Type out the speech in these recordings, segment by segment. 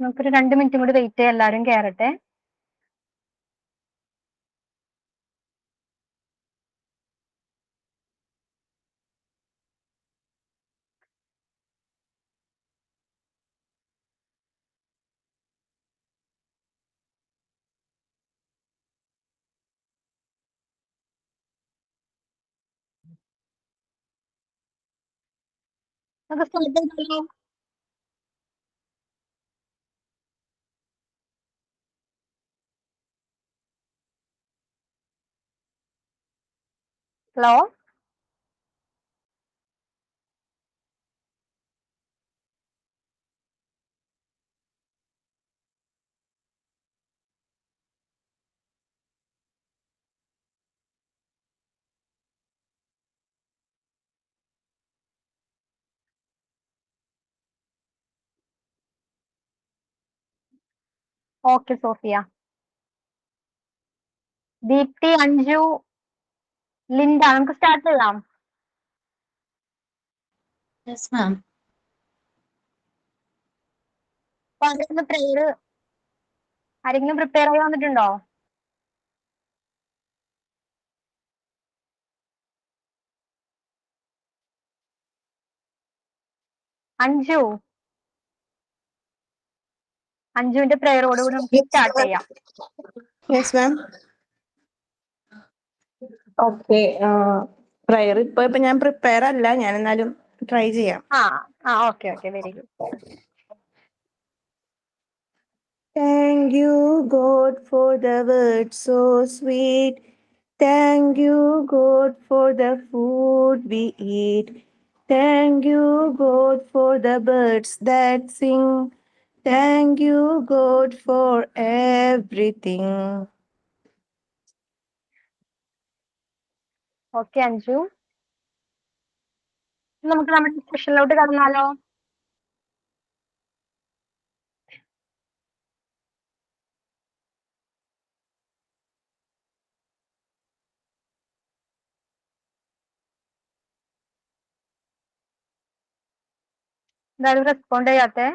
നമുക്കൊരു 2 മിനിറ്റും കൂടി വെയിറ്റ് ചെയ്യാം, എല്ലാവരും കയറട്ടെ. നമുക്ക് സ്റ്റാർട്ട് ചെയ്താലോ? Hello, okay Sophia. Deepthi, Anju, Linda, നമുക്ക് സ്റ്റാർട്ട് ചെയ്യാം. Yes ma'am. ആരെങ്കിലും പ്രിപ്പയർ ആയി വന്നിട്ടുണ്ടോ? അഞ്ജു, അഞ്ജുവിന്റെ പ്രേയറോടുകൂടി നമുക്ക് സ്റ്റാർട്ട് ചെയ്യാം. യെസ് മാം. ഓക്കെ, പ്രയർ ഇപ്പൊ ഞാൻ പ്രിപ്പയർ അല്ല, ഞാൻ എന്നാലും ട്രൈ ചെയ്യാം. Okay very good. Thank you, God, for the words so sweet. Thank you, God, for the food we eat. Thank you, God, for the birds that sing. Thank you, God, for everything. Okay Anju, നമുക്ക് നമ്മുടെ ഡിസ്കഷനിലോട്ട് കടന്നാലോ? എന്തായാലും respond ചെയ്യാത്തെ?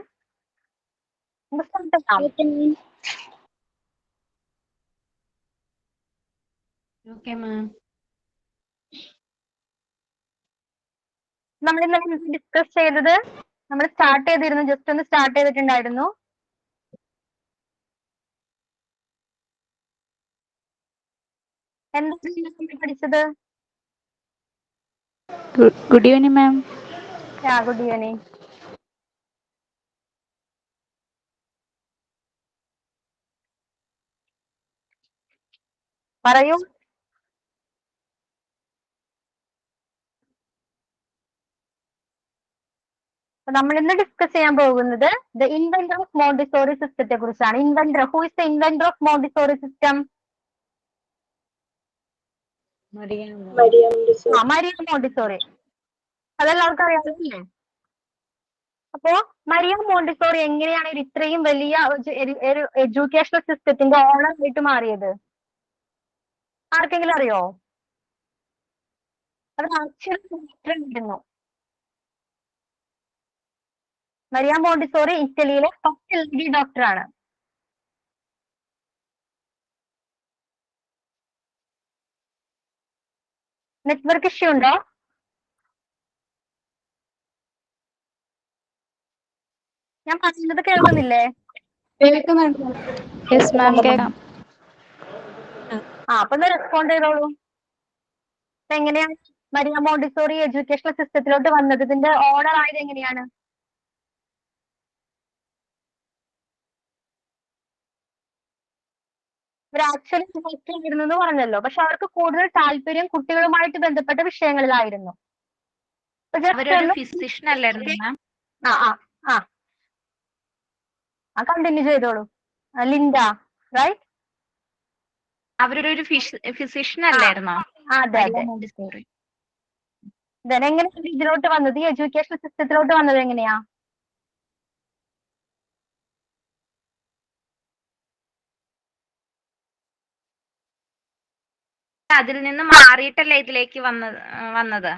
നമുക്ക് start ചെയ്യാം. Okay ma'am. നമ്മൾ ഇന്നലെ discuss ചെയ്തത്, നമ്മൾ start ചെയ്തിരുന്നു, ജസ്റ്റ് ഒന്ന് സ്റ്റാർട്ട് ചെയ്തിട്ടുണ്ടായിരുന്നു. എന്താണ് പഠിച്ചത്? ഗുഡ് ഈവനിങ് മാം. Good evening. പറയൂ. നമ്മൾ ഇന്ന് ഡിസ്കസ് ചെയ്യാൻ പോകുന്നത് ദ ഇൻവെന്റർ ഓഫ് മോണ്ടിസോറി സിസ്റ്റത്തെ കുറിച്ചാണ്. Inventor, who is the inventor of Montessori system? Maria Montessori. അതെല്ലാവർക്കും അറിയാമല്ലേ? അപ്പോ മരിയ മോണ്ടിസോറി എങ്ങനെയാണ് ഇത്രയും വലിയ ഒരു എഡ്യൂക്കേഷണൽ സിസ്റ്റത്തിന്റെ ഓണർ ആയിട്ട് മാറിയത്? ആർക്കെങ്കിലും അറിയോ? അത് ആയിരുന്നു. മരിയ മോണ്ടിസോറി ഇറ്റലിയിലെ ഫസ്റ്റ് ലേഡി ഡോക്ടറാണ്. നെറ്റ്വർക്ക് ഇഷ്യൂ ഉണ്ടോ? ഞാൻ പറയുന്നത് കേൾക്കുന്നില്ലേ? യെസ് മാം, കേൾക്കാം. അപ്പൊ റെസ്പോണ്ട് ചെയ്തോളൂ. എങ്ങനെയാണ് മരിയ മോണ്ടിസോറി എഡ്യൂക്കേഷണൽ സിസ്റ്റത്തിലോട്ട് വന്നത്? ഇതിന്റെ ഓർഡർ ആയത് എങ്ങനെയാണ്? ഇവർ ആക്ച്വലി ആയിരുന്നു എന്ന് പറഞ്ഞല്ലോ, പക്ഷെ അവർക്ക് കൂടുതൽ താല്പര്യം കുട്ടികളുമായിട്ട് ബന്ധപ്പെട്ട വിഷയങ്ങളിലായിരുന്നു. ഫിസിഷ്യൻ അല്ലായിരുന്നു മാം? കണ്ടിന്യൂ ചെയ്തോളൂ. Linda, right? അവരൊരു ഫിസിഷ്യൻ അല്ലായിരുന്നോ? അതെ. എങ്ങനെയാണ് ഇതിലോട്ട് വന്നത്, ഈ എഡ്യൂക്കേഷണൽ സിസ്റ്റത്തിലോട്ട് വന്നത് എങ്ങനെയാ? അതിൽ നിന്ന് മാറിയിട്ടല്ലേ ഇതിലേക്ക് വന്നത്?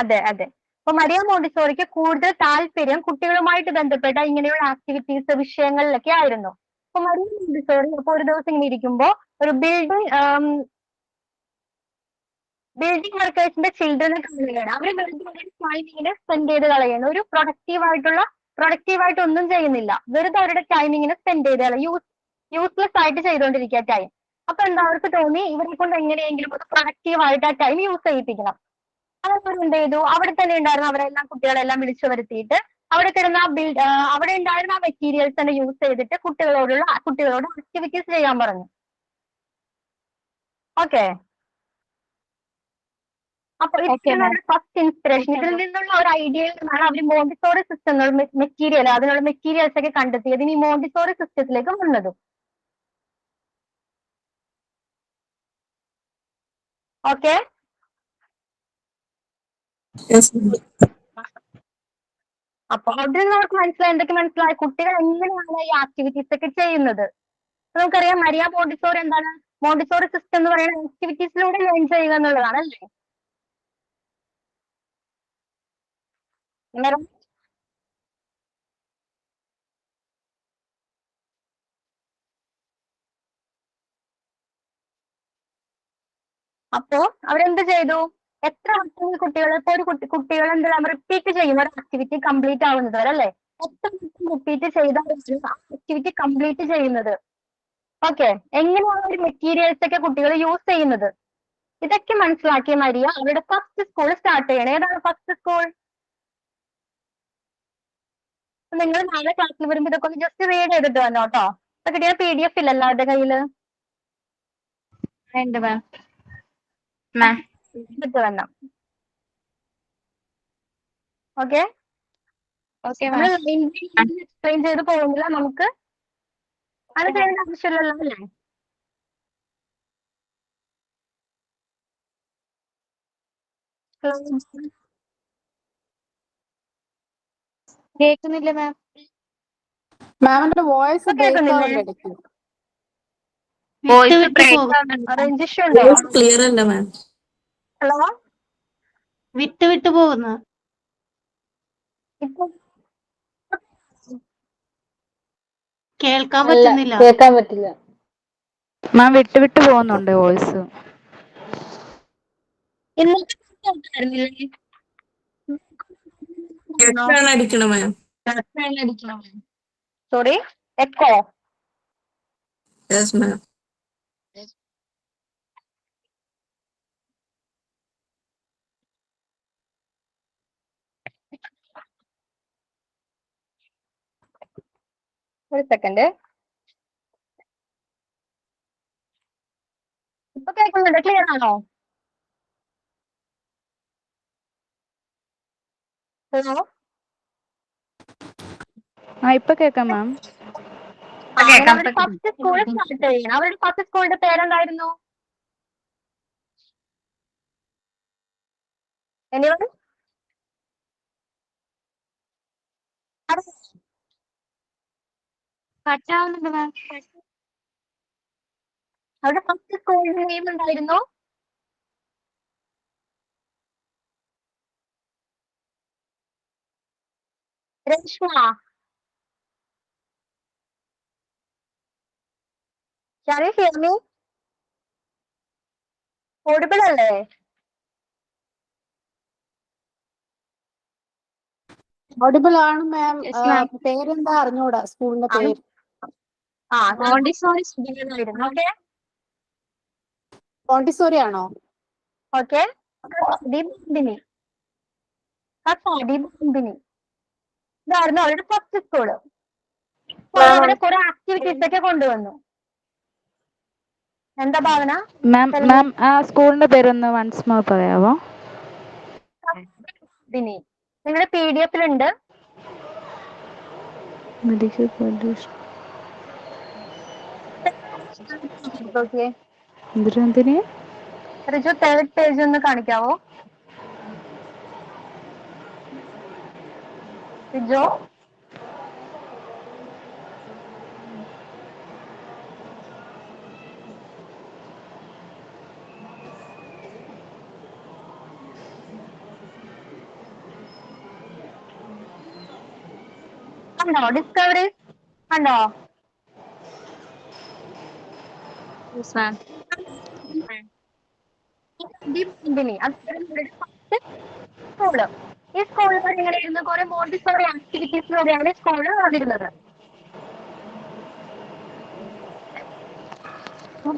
അതെ. അപ്പൊ മരിയ മോണ്ടിസോറിക്ക് കൂടുതൽ താല്പര്യം കുട്ടികളുമായിട്ട് ബന്ധപ്പെട്ട ഇങ്ങനെയുള്ള ആക്ടിവിറ്റീസ് വിഷയങ്ങളിലൊക്കെ ആയിരുന്നു. അപ്പൊ മരിയ മോണ്ടിസോറി അപ്പൊ ഒരു ദിവസം ഇങ്ങനെ ഇരിക്കുമ്പോ ഒരു ബിൽഡിംഗ് വർക്കേഴ്സിന്റെ ചിൽഡ്രനെ കാണുകയാണ്. അവര് വെറുതെ ടൈം ഇങ്ങനെ സ്പെൻഡ് ചെയ്ത് കളയുന്നു. ഒരു പ്രൊഡക്റ്റീവായിട്ട് ഒന്നും ചെയ്യുന്നില്ല. വെറുതെ അവരുടെ ടൈം ഇങ്ങനെ സ്പെൻഡ് ചെയ്ത് കളയും. യൂസ്ലെസ് ആയിട്ട് ചെയ്തുകൊണ്ടിരിക്കുക ടൈം. അപ്പൊ എന്താ അവർക്ക് തോന്നി ഇവരെ കൊണ്ട് എങ്ങനെയെങ്കിലും ഒരു പ്രൊഡക്റ്റീവായിട്ട് ആ ടൈം യൂസ് ചെയ്യിപ്പിക്കണം. അവർ എന്ത് ചെയ്തു, അവിടെ തന്നെ ഉണ്ടായിരുന്ന അവരെല്ലാം കുട്ടികളെല്ലാം വിളിച്ചു വരുത്തിയിട്ട് അവിടെ കിടന്ന അവിടെ ഉണ്ടായിരുന്ന ആ മെറ്റീരിയൽസ് തന്നെ യൂസ് ചെയ്തിട്ട് കുട്ടികളോട് ആക്ടിവിറ്റീസ് ചെയ്യാൻ പറഞ്ഞു. ഓക്കെ, അപ്പൊ ഇതാണ് ഫസ്റ്റ് ഇൻസ്പിറേഷൻ. ഇതിൽ നിന്നുള്ള ഒരു ഐഡിയയിൽ നിന്നാണ് അവർ മോണ്ടിസോറി സിസ്റ്റം അതിനുള്ള മെറ്റീരിയൽസ് ഒക്കെ കണ്ടെത്തിയത് ഇനി മോണ്ടിസോറി സിസ്റ്റത്തിലേക്ക് വന്നതും. ഓക്കെ, അപ്പൊ അതിൽ നമുക്ക് എന്തൊക്കെ മനസ്സിലായി, കുട്ടികൾ എങ്ങനെയാണ് ഈ ആക്ടിവിറ്റീസ് ഒക്കെ ചെയ്യുന്നത്. നമുക്കറിയാം മരിയ മോണ്ടിസോറി എന്താണ്, മോണ്ടിസോറി സിസ്റ്റം എന്ന് പറയുന്ന ആക്ടിവിറ്റീസിലൂടെ ലേൺ ചെയ്യുക എന്നുള്ളതാണ് അല്ലേ. അന്നേരം അപ്പോ അവരെന്ത് ചെയ്തു, എത്ര വട്ടം കുട്ടികൾ ഇപ്പൊ കുട്ടികൾ എന്താ റിപ്പീറ്റ് ചെയ്യുന്ന ഒരു ആക്ടിവിറ്റി കംപ്ലീറ്റ് ആവുന്നത് വരെ അല്ലേ, എത്ര വട്ടം റിപ്പീറ്റ് ചെയ്താണ് ആ ആക്ടിവിറ്റി കംപ്ലീറ്റ് ചെയ്യുന്നത്. ഓക്കെ, എങ്ങനെയാണ് ഒരു മെറ്റീരിയൽസ് ഒക്കെ കുട്ടികൾ യൂസ് ചെയ്യുന്നത്, ഇതൊക്കെ മനസ്സിലാക്കിയ മരിയ അവരുടെ ഫസ്റ്റ് സ്കൂൾ സ്റ്റാർട്ട് ചെയ്യണം. ഏതാണ് ഫസ്റ്റ് സ്കൂൾ? നിങ്ങൾ നാളെ ക്ലാസ്സിൽ വരുമ്പോൾ ഇതൊക്കെ ഒന്ന് ജസ്റ്റ് റീഡ് ചെയ്തിട്ട് വന്നോ കേട്ടോ. ഇപ്പൊ കിട്ടിയ PDF ഇല്ലല്ലോ അവരുടെ കയ്യില്. ഉണ്ട് മാം. മാം എടുത്തിട്ട് വരണം. ഓക്കെ, ഓക്കെ നമ്മൾ മാം. എക്സ്പ്ലെയിൻ ചെയ്ത് പോകുന്നില്ല, നമുക്ക് അത് ചെയ്യേണ്ട ആവശ്യമില്ലല്ലോ അല്ലേ. കേൾക്കുന്നില്ല മാം. മാമിന്റെ വോയിസ് ഇപ്പൊ ബ്രേക്ക് കേൾക്കുന്നില്ലേ? ആവുന്നുണ്ട് ഇടയ്ക്ക്. വോയിസ് വിട്ട് ബ്രേക്ക് പോകും. ആവുന്നുണ്ട്. റേഞ്ച് ഇഷ്യൂ ഉണ്ടോ? ക്ലിയർ അല്ല മാം. ഹലോ, വിട്ട് പോകുന്നു. ഇപ്പൊ കേൾക്കാൻ പറ്റുന്നില്ല. കേൾക്കാൻ പറ്റില്ല. മാം വിട്ട് പോകുന്നുണ്ട് വോയിസ്. ഇന്നത്തെ കേൾക്കായിരുന്നില്ലേ? അടിക്കണം ma'am. Sorry, echo. Yes ma'am. ഒരു സെക്കൻഡ്. ഇപ്പൊ കേൾക്കുന്നുണ്ട്, ക്ലിയർ ആണോ? ഹലോ, ഇപ്പൊ കേൾക്കാം മാം. അവരുടെ ഫസ്റ്റ് സ്കൂൾ സ്റ്റാർട്ട് ചെയ്യണം. അവരുടെ ഫസ്റ്റ് സ്കൂളിന്റെ പേരെന്തായിരുന്നു? എനിവൺ? കട്ടാവുന്നുണ്ട് മാം. അവരുടെ ഫസ്റ്റ് സ്കൂളിന്റെ നെയിം എന്തായിരുന്നു? Reshma. Can you hear me? Audible അല്ലേ? ഓഡിബിൾ ആണ് മാം. Yes, ma'am. പേരെന്താ അറിഞ്ഞൂടാ, സ്കൂളിന്റെ പേര്. മോണ്ടിസോറി സ്കൂളിലായിരുന്നു. ഓക്കെ, മോണ്ടിസോറി ആണോ? ഓക്കെ. ദീപിനി, ദീപിനി ഇതായിരുന്നു അവരുടെ ഫസ്റ്റ് സ്കൂള്. അവരുടെ കുറെ ആക്ടിവിറ്റീസ് ഒക്കെ കൊണ്ടുവന്നു. എന്താ ഭാവന? മാം ആ സ്കൂളിന്റെ പേരൊന്ന് വൺസ് മോർ പറയാവോ? ദിനി, നിങ്ങളുടെ PDF-ലുണ്ട്. Medical college. ഓക്കെ, എന്തിന്? റിജു തേർഡ് പേജ് ഒന്ന് കാണിക്കാവോ? റിജോ, കണ്ടോ ഡിസ്കവറി കണ്ടോ? സ്കൂള് ഈ സ്കൂളിൽ എങ്ങനെയായിരുന്നു കുറെ മോണ്ടിസോറി ആക്ടിവിറ്റീസിലൂടെയാണ് സ്കൂളിൽ വന്നിരുന്നത്.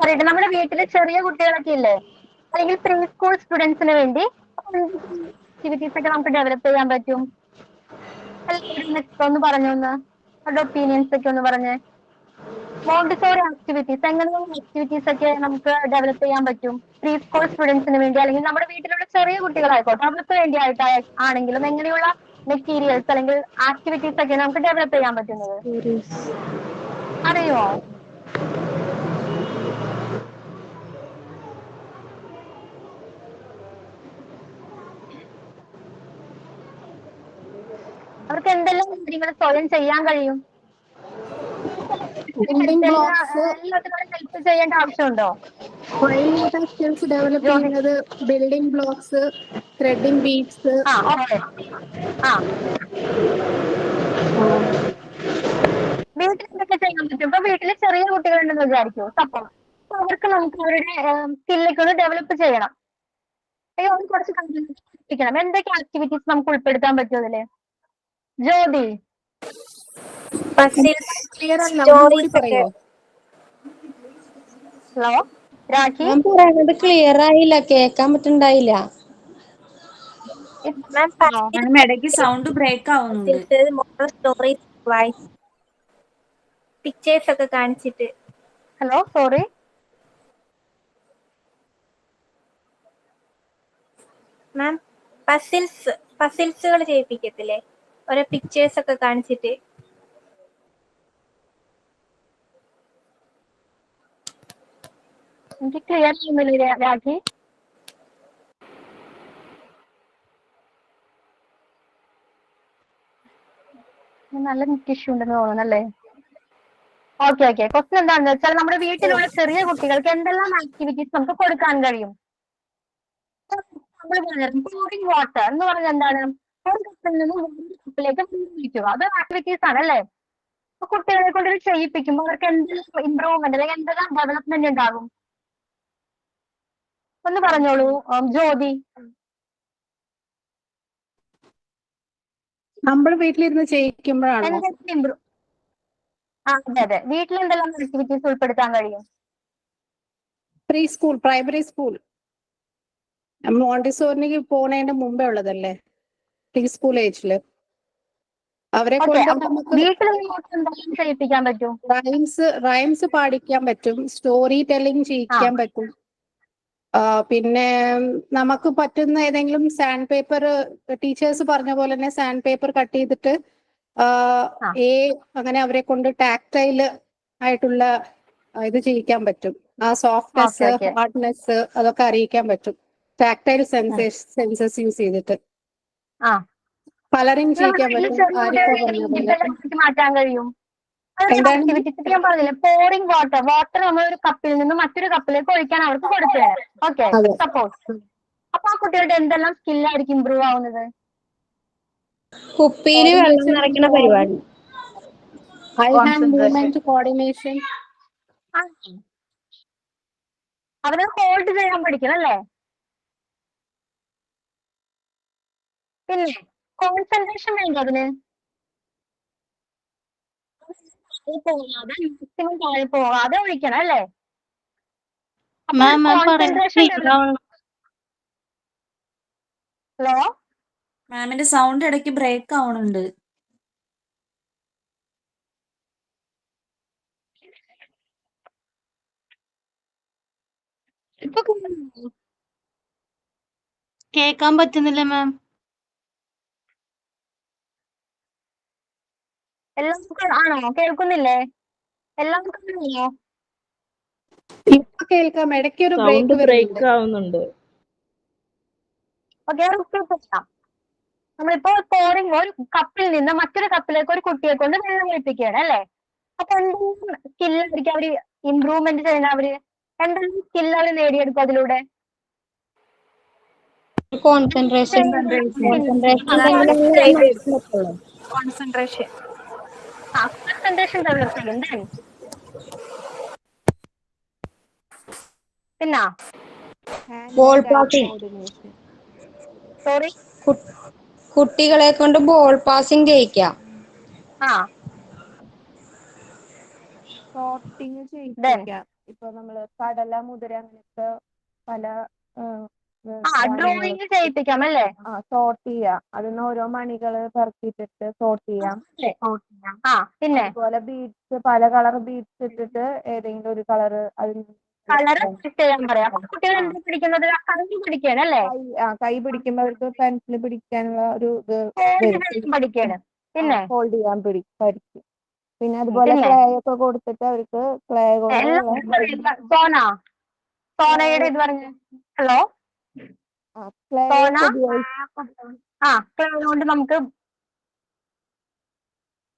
പറയട്ടെ, നമ്മുടെ വീട്ടിലെ ചെറിയ കുട്ടികളൊക്കെ ഇല്ലേ, അല്ലെങ്കിൽ പ്രീ സ്കൂൾ സ്റ്റുഡൻസിന് വേണ്ടി ആക്ടിവിറ്റീസ് ഒക്കെ നമുക്ക് ഡെവലപ്പ് ചെയ്യാൻ പറ്റും. ഒന്ന് പറഞ്ഞൊന്ന് അവരുടെ ഒപ്പീനിയൻസ് ഒക്കെ ഒന്ന് പറഞ്ഞേ. മോണ്ടിസോറി ആക്ടിവിറ്റീസ് എങ്ങനെയുള്ള ആക്ടിവിറ്റീസ് ഒക്കെ നമുക്ക് ഡെവലപ്പ് ചെയ്യാൻ പറ്റും പ്രീ സ്കൂൾ സ്റ്റുഡൻസിന് വേണ്ടി, അല്ലെങ്കിൽ നമ്മുടെ വീട്ടിലുള്ള ചെറിയ കുട്ടികളായിക്കോട്ടെ അവർക്ക് വേണ്ടിയായിട്ട് ആണെങ്കിലും എങ്ങനെയുള്ള മെറ്റീരിയൽസ് അല്ലെങ്കിൽ ആക്ടിവിറ്റീസ് ഒക്കെ നമുക്ക് ഡെവലപ്പ് ചെയ്യാൻ പറ്റുന്നത് അറിയുമോ? അവർക്ക് എന്തെല്ലാം കാര്യങ്ങൾ സ്വയം ചെയ്യാൻ കഴിയും? ബിൽഡിംഗ് ബ്ലോക്സ്, എല്ലാത്തിനും ഹെൽപ്പ് ചെയ്യേണ്ട ആവശ്യമുണ്ടോ? ഫൈൻ മോട്ടോർ സ്കിൽസ് ഡെവലപ്പ് ചെയ്യുന്നത് ബിൽഡിംഗ് ബ്ലോക്സ്, ത്രെഡിംഗ് ബീഡ്സ്. ആ ഓക്കെ. ആ വീട്ടിൽ എന്തൊക്കെ ചെയ്യാൻ പറ്റും? ഇപ്പൊ വീട്ടില് ചെറിയ കുട്ടികളുണ്ടെന്ന് വിചാരിക്കും, സപ്പോസ് അവർക്ക് നമുക്ക് അവരുടെ സ്കില്ലൊക്കെ ഒന്ന് ഡെവലപ്പ് ചെയ്യണം. അത് കുറച്ച് പഠിപ്പിക്കണം. എന്തൊക്കെ ആക്ടിവിറ്റീസ് നമുക്ക് ഉൾപ്പെടുത്താൻ പറ്റും അതില്? ജ്യോതി ക്ലിയർ അല്ല, ഒന്നുകൂടി പറയോ? ഹലോ രാഖി, ഞാൻ പറയുന്നത് ക്ലിയർ ആയില്ല, കേൾക്കാൻ പറ്റുണ്ടായില്ല. മാം ഇടയ്ക്ക് സൗണ്ട് ബ്രേക്ക് ആവുന്നുണ്ട്. പിക്ചേഴ്സ് ഒക്കെ കാണിച്ചിട്ട്. ഹലോ സോറി മാം പസിൽസുകൾ ചെയ്യിപ്പിക്കത്തില്ലേ, ഓരോ പിക്ചേഴ്സ് ഒക്കെ കാണിച്ചിട്ട്? എനിക്ക് ക്ലിയർ ചെയ്യുന്നില്ല രാഖി. നല്ല നെറ്റ് ഇഷ്യൂ ഉണ്ടെന്ന് തോന്നുന്നല്ലേ? Okay okay. ക്വസ്റ്റ്യൻ എന്താണെന്ന് വെച്ചാൽ നമ്മുടെ വീട്ടിലുള്ള ചെറിയ കുട്ടികൾക്ക് എന്തെല്ലാം ആക്ടിവിറ്റീസ് നമുക്ക് കൊടുക്കാൻ കഴിയും? pouring വാട്ടർ എന്ന് പറഞ്ഞാൽ എന്താണ്? ഒരു കപ്പിൽ നിന്നും വേറൊരു കപ്പിലേക്ക് ഒഴിക്കുക. അത് ആക്ടിവിറ്റീസ് ആണ് അല്ലേ? അപ്പൊ കുട്ടികളെ കൊണ്ട് ഇത് ചെയ്യിപ്പിക്കുമ്പോൾ അവർക്ക് എന്തെല്ലാം ഇമ്പ്രൂവ്മെന്റ് അല്ലെങ്കിൽ എന്തെല്ലാം ഡെവലപ്മെന്റ് ഉണ്ടാകും? ഒന്ന് പറഞ്ഞോളൂ ജ്യോതി. നമ്മൾ വീട്ടിലിരുന്ന് ചെയ്യിക്കുമ്പോഴാണോ? എന്തെല്ലാം ഇമ്പ്രൂവ്? അതെ അതെ, വീട്ടിൽ എന്തെല്ലാം ആക്ടിവിറ്റീസ് ഉൾപ്പെടുത്താൻ കഴിയും? പ്രീ സ്കൂൾ, പ്രൈമറി സ്കൂൾ, മോണ്ടിസോറിന് പോണതിന്റെ മുമ്പേ ഉള്ളതല്ലേ, പ്രീ സ്കൂൾ ഏജില് അവരെ കൊണ്ട് നമുക്ക് വീട്ടിൽ എന്തെല്ലാം ചെയ്യിപ്പിക്കാൻ പറ്റും? റൈംസ് പാടിക്കാൻ പറ്റും, സ്റ്റോറി ടെല്ലിംഗ് ചെയ്യിക്കാൻ പറ്റും. പിന്നെ നമുക്ക് പറ്റുന്ന ഏതെങ്കിലും സാൻഡ് പേപ്പർ, ടീച്ചേഴ്സ് പറഞ്ഞ പോലെ തന്നെ സാൻഡ് പേപ്പർ കട്ട് ചെയ്തിട്ട് അങ്ങനെ അവരെ കൊണ്ട് ടാക്ടൈല് ആയിട്ടുള്ള ഇത് ചെയ്യിക്കാൻ പറ്റും. ആ സോഫ്റ്റ്നെസ്, ഹാർഡ്നെസ് അതൊക്കെ അറിയിക്കാൻ പറ്റും ടാക്ടൈൽ സെൻസസ് യൂസ് ചെയ്തിട്ട്. കളറിംഗ് ചെയ്യിക്കാൻ പറ്റും. മാറ്റാൻ കഴിയും. ആക്ടിവിറ്റീസ് ഞാൻ പറഞ്ഞില്ലേ, pouring വാട്ടർ നമ്മൾ ഒരു കപ്പിൽ നിന്ന് മറ്റൊരു കപ്പിലേക്ക് ഒഴിക്കാൻ അവർക്ക് കൊടുക്കുകയാണ്. Okay, suppose. അപ്പൊ ആ കുട്ടികളുടെ എന്തെല്ലാം സ്കില്ലായിരിക്കും ഇമ്പ്രൂവ് ആവുന്നത്? കുപ്പിയിൽ വെള്ളം നിറയ്ക്കുന്ന പരിപാടി, ഹൈ ഹാൻഡ് മൂവ്മെന്റ്, കോർഡിനേഷൻ. അവരെ ഹോൾഡ് ചെയ്യാൻ പഠിക്കണം അല്ലേ? പിന്നെ കോൺസെൻട്രേഷൻ വേണ്ട അതിന്. പോകാതെ മാക്സിമം താഴെ പോകാതെ ഒഴിക്കണം അല്ലേ? കോൺസെൻട്രേഷൻ. ഹലോ മാമിന്റെ സൗണ്ട് ഇടയ്ക്ക് ബ്രേക്ക് ആവുന്നുണ്ട്. ഇപ്പൊ കേൾക്കാൻ പറ്റുന്നില്ല മാം. എല്ലാവർക്കും ആണോ? കേൾക്കുന്നില്ലേ? എല്ലാവർക്കും ആണോ? ഇപ്പൊ കേൾക്കാം, ഇടയ്ക്ക് ഒരു ബ്രേക്ക് ആവുന്നുണ്ട്. ഓക്കെ, നമ്മളിപ്പോ pouring ഒരു കപ്പിൽ നിന്ന് മറ്റൊരു കപ്പിലേക്ക് ഒരു കുട്ടിയെ കൊണ്ട് വെള്ളം ഒഴിപ്പിക്കുകയാണ് അല്ലേ? അപ്പൊ എന്തെങ്കിലും സ്കില്ലായിരിക്കും അവര് ഇമ്പ്രൂവ്മെന്റ് ചെയ്യുന്ന, അവര് എന്തെങ്കിലും സ്കില്ല് അവർ നേടിയെടുക്കും അതിലൂടെ? കോൺസെൻട്രേഷൻ. Presentation develop ചെയ്യും. Then പിന്നെ ball hand-eye passing. coordination. Sorry കുട്ടികളെ കൊണ്ട് ബോൾ പാസിംഗ് ചെയ്യിക്കാം. ആ സോർട്ടിങ് ചെയ്യിപ്പിക്കാം. ഇപ്പൊ നമ്മള് കടല മുതിര അങ്ങനത്തെ പല ഡ്രോയിങ് ചെയ്യിപ്പിക്കാം അല്ലേ? സോർട്ട് ചെയ്യാം. അതിന്ന് ഓരോ മണികള് പെറുക്കിയിട്ടിട്ട് സോർട്ട് ചെയ്യാം. പിന്നെ അതുപോലെ ബീഡ്സ്, പല കളർ ബീഡ്സ് ഇട്ടിട്ട് ഏതെങ്കിലും ഒരു കളർ അതിന് കളർ ചെയ്യാൻ പറയാം. കുട്ടികൾ എന്താ പിടിക്കുന്നത്? കൈ പിടിക്കുകയാണ് അല്ലേ? കൈ പിടിക്കുമ്പോ അവർക്ക് പെൻസിൽ പിടിക്കാനുള്ള ഒരു ഇത് പഠിക്കുകയാണ്. പിന്നെ ഹോൾഡ് ചെയ്യാൻ പഠിക്കും. പിന്നെ അതുപോലെ ക്ലേ ഒക്കെ കൊടുത്തിട്ട് അവർക്ക് ക്ലേ കൊണ്ട് സോനയുടെ ഇത് പറഞ്ഞു. ഹലോ ക്ലേ സോന ഉപയോഗിച്ച്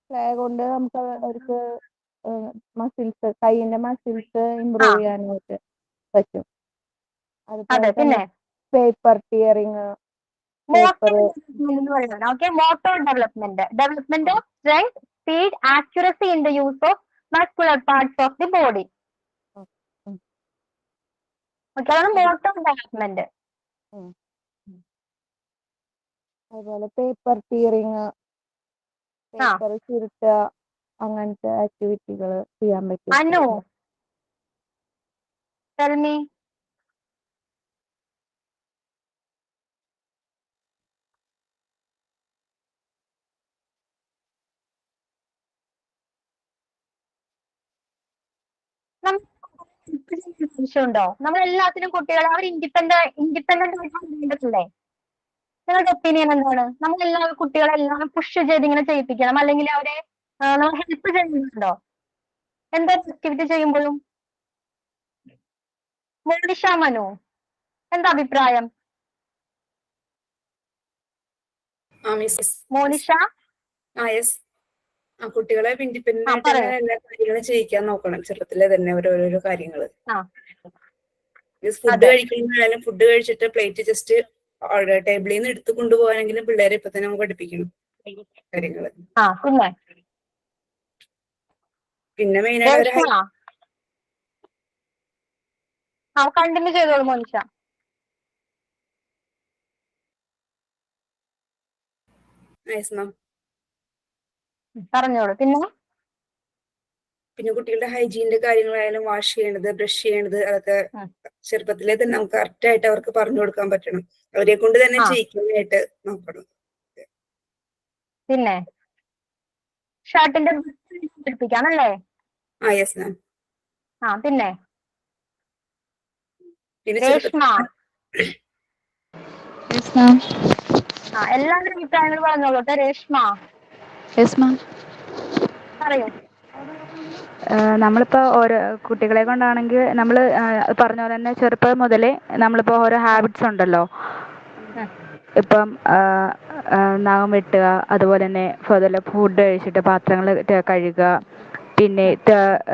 ക്ലേ കൊണ്ട് നമുക്ക് അവർക്ക് മസിൽസ്, കൈയിന്റെ മസിൽസ് ഇമ്പ്രൂവ് ചെയ്യാനായിട്ട് പറ്റും. അതുപോലെ തന്നെ paper tearing, motor development of strength, speed, accuracy in the use of muscular parts of the body. Okay, അതാണ് മോട്ടോർ ഡെവലപ്മെന്റ്. അതുപോലെ പേപ്പർ ടിയറിങ്, പേപ്പർ ചുരുട്ടുക, അങ്ങനത്തെ ആക്ടിവിറ്റികൾ ചെയ്യാൻ പറ്റും. Anu tell me. ഉണ്ടോ? നമ്മൾ എല്ലാത്തിനും കുട്ടികളെ അവർ ഇൻഡിപെൻഡന്റ് ആയിട്ട് വേണ്ടതല്ലേ? നിങ്ങളുടെ ഒപ്പീനിയൻ എന്താണ്? നമ്മൾ എല്ലാവരും കുട്ടികളെല്ലാം പുഷ് ചെയ്ത് ഇങ്ങനെ ചെയ്യിപ്പിക്കണം, അല്ലെങ്കിൽ അവരെ നമ്മൾ ഹെൽപ്പ് ചെയ്യുന്നുണ്ടോ എന്താ ആക്ടിവിറ്റി ചെയ്യുമ്പോഴും? മോനിഷ, മനു, എന്താ അഭിപ്രായം? മോനിഷ കുട്ടികളെ ഇൻഡിപെൻഡന്റ് ആയിട്ട് തന്നെ എല്ലാ കാര്യങ്ങളും ചെയ്യിക്കാൻ നോക്കണം. ചെറുപ്പത്തിലെ തന്നെ ഓരോരോ കാര്യങ്ങള്. ഫുഡ് കഴിക്കുന്നതായാലും ഫുഡ് കഴിച്ചിട്ട് പ്ലേറ്റ് ജസ്റ്റ് ടേബിളിൽ നിന്ന് എടുത്തു കൊണ്ടുപോകാനെങ്കിലും പിള്ളേരെ ഇപ്പൊ തന്നെ നമുക്ക് പഠിപ്പിക്കണം കാര്യങ്ങള്. പിന്നെ മെയിനായിട്ട് കണ്ടിന്യൂ ചെയ്തോളൂ മോനിഷ. പറഞ്ഞോളൂ. പിന്നെ കുട്ടികളുടെ ഹൈജീനിന്റെ കാര്യങ്ങളായാലും വാഷ് ചെയ്യണത്, ബ്രഷ് ചെയ്യണത്, അതൊക്കെ ചെറുപ്പത്തിലെ തന്നെ നമുക്ക് കറക്റ്റ് ആയിട്ട് അവർക്ക് പറഞ്ഞു കൊടുക്കാൻ പറ്റണം. അവരെ കൊണ്ട് തന്നെ ചെയ്യിക്കാനായിട്ട് നോക്കണം. പിന്നെ ഷർട്ടിന്റെ പഠിപ്പിക്കാനല്ലേ? Yes ma'am. പിന്നെ രേഷ്മ, എല്ലാവരും അഭിപ്രായങ്ങൾ പറഞ്ഞോളൂ. രേഷ്മ പറയൂ. നമ്മളിപ്പോൾ ഓരോ കുട്ടികളെ കൊണ്ടാണെങ്കിൽ നമ്മൾ പറഞ്ഞ പോലെ തന്നെ ചെറുപ്പം മുതലേ നമ്മളിപ്പോൾ ഓരോ ഹാബിറ്റ്സ് ഉണ്ടല്ലോ. ഇപ്പം നഖം വെട്ടുക, അതുപോലെ തന്നെ ഫുഡ് കഴിച്ചിട്ട് പാത്രങ്ങൾ കഴുകുക, പിന്നെ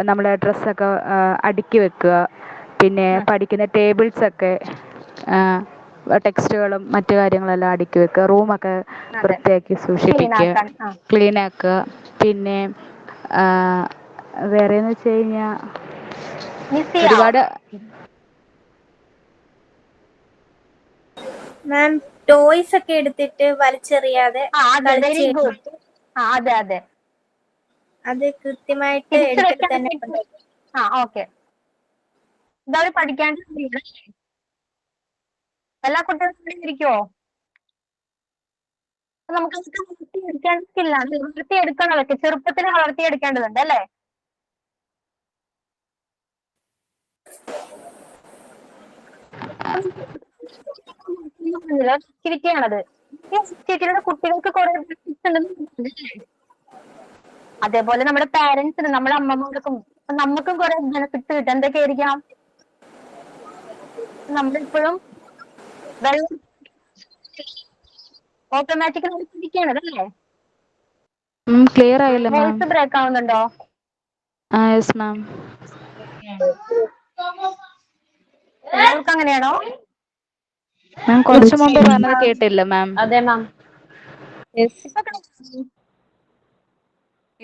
നമ്മുടെ ഡ്രസ്സൊക്കെ അടുക്കി വെക്കുക, പിന്നെ പഠിക്കുന്ന ടേബിൾസൊക്കെ ടെക്സ്റ്റുകളും മറ്റു കാര്യങ്ങളെല്ലാം അടുക്കി വെക്കുക, റൂമൊക്കെ വൃത്തിയാക്കി സൂക്ഷിപ്പിക്കുക, ക്ലീൻ ആക്കുക. പിന്നെ വേറെന്ന് വെച്ച് കഴിഞ്ഞാൽ ഒരുപാട് മാം ടോയ്സ് ഒക്കെ എടുത്തിട്ട് വലിച്ചെറിയാതെ അതെ അത് കൃത്യമായിട്ട് എടുത്തിട്ട് തന്നെ ഓക്കെ. ഇതവര് പഠിക്കാൻ എല്ലാ കുട്ടികളും ഇരിക്കുവോ? നമുക്ക് വളർത്തിയെടുക്കണതൊക്കെ ചെറുപ്പത്തിൽ വളർത്തിയെടുക്കേണ്ടതുണ്ട് അല്ലേ? ആക്ടിവിറ്റിയാണത്. ഈ ആക്ടിവിറ്റിയുടെ കുട്ടികൾക്ക് കുറെ അതേപോലെ നമ്മുടെ പാരന്റ്സിന്, നമ്മുടെ അമ്മമാർക്കും നമുക്കും കുറെ ബെനിഫിറ്റ്സ് കിട്ടും. എന്തൊക്കെയായിരിക്കാം? നമ്മളിപ്പോഴും വെള്ളം ഓട്ടോമാറ്റിക്കലി പഠിക്കുകയാണല്ലേ? ക്ലിയർ ആയില്ല മാം. വോയിസ് ബ്രേക്ക് ആവുന്നുണ്ടോ? Yes ma'am. നിങ്ങൾക്ക് അങ്ങനെയാണോ? മാം കുറച്ച് മുമ്പ് പറഞ്ഞത് കേട്ടില്ല മാം. അതെ മാം.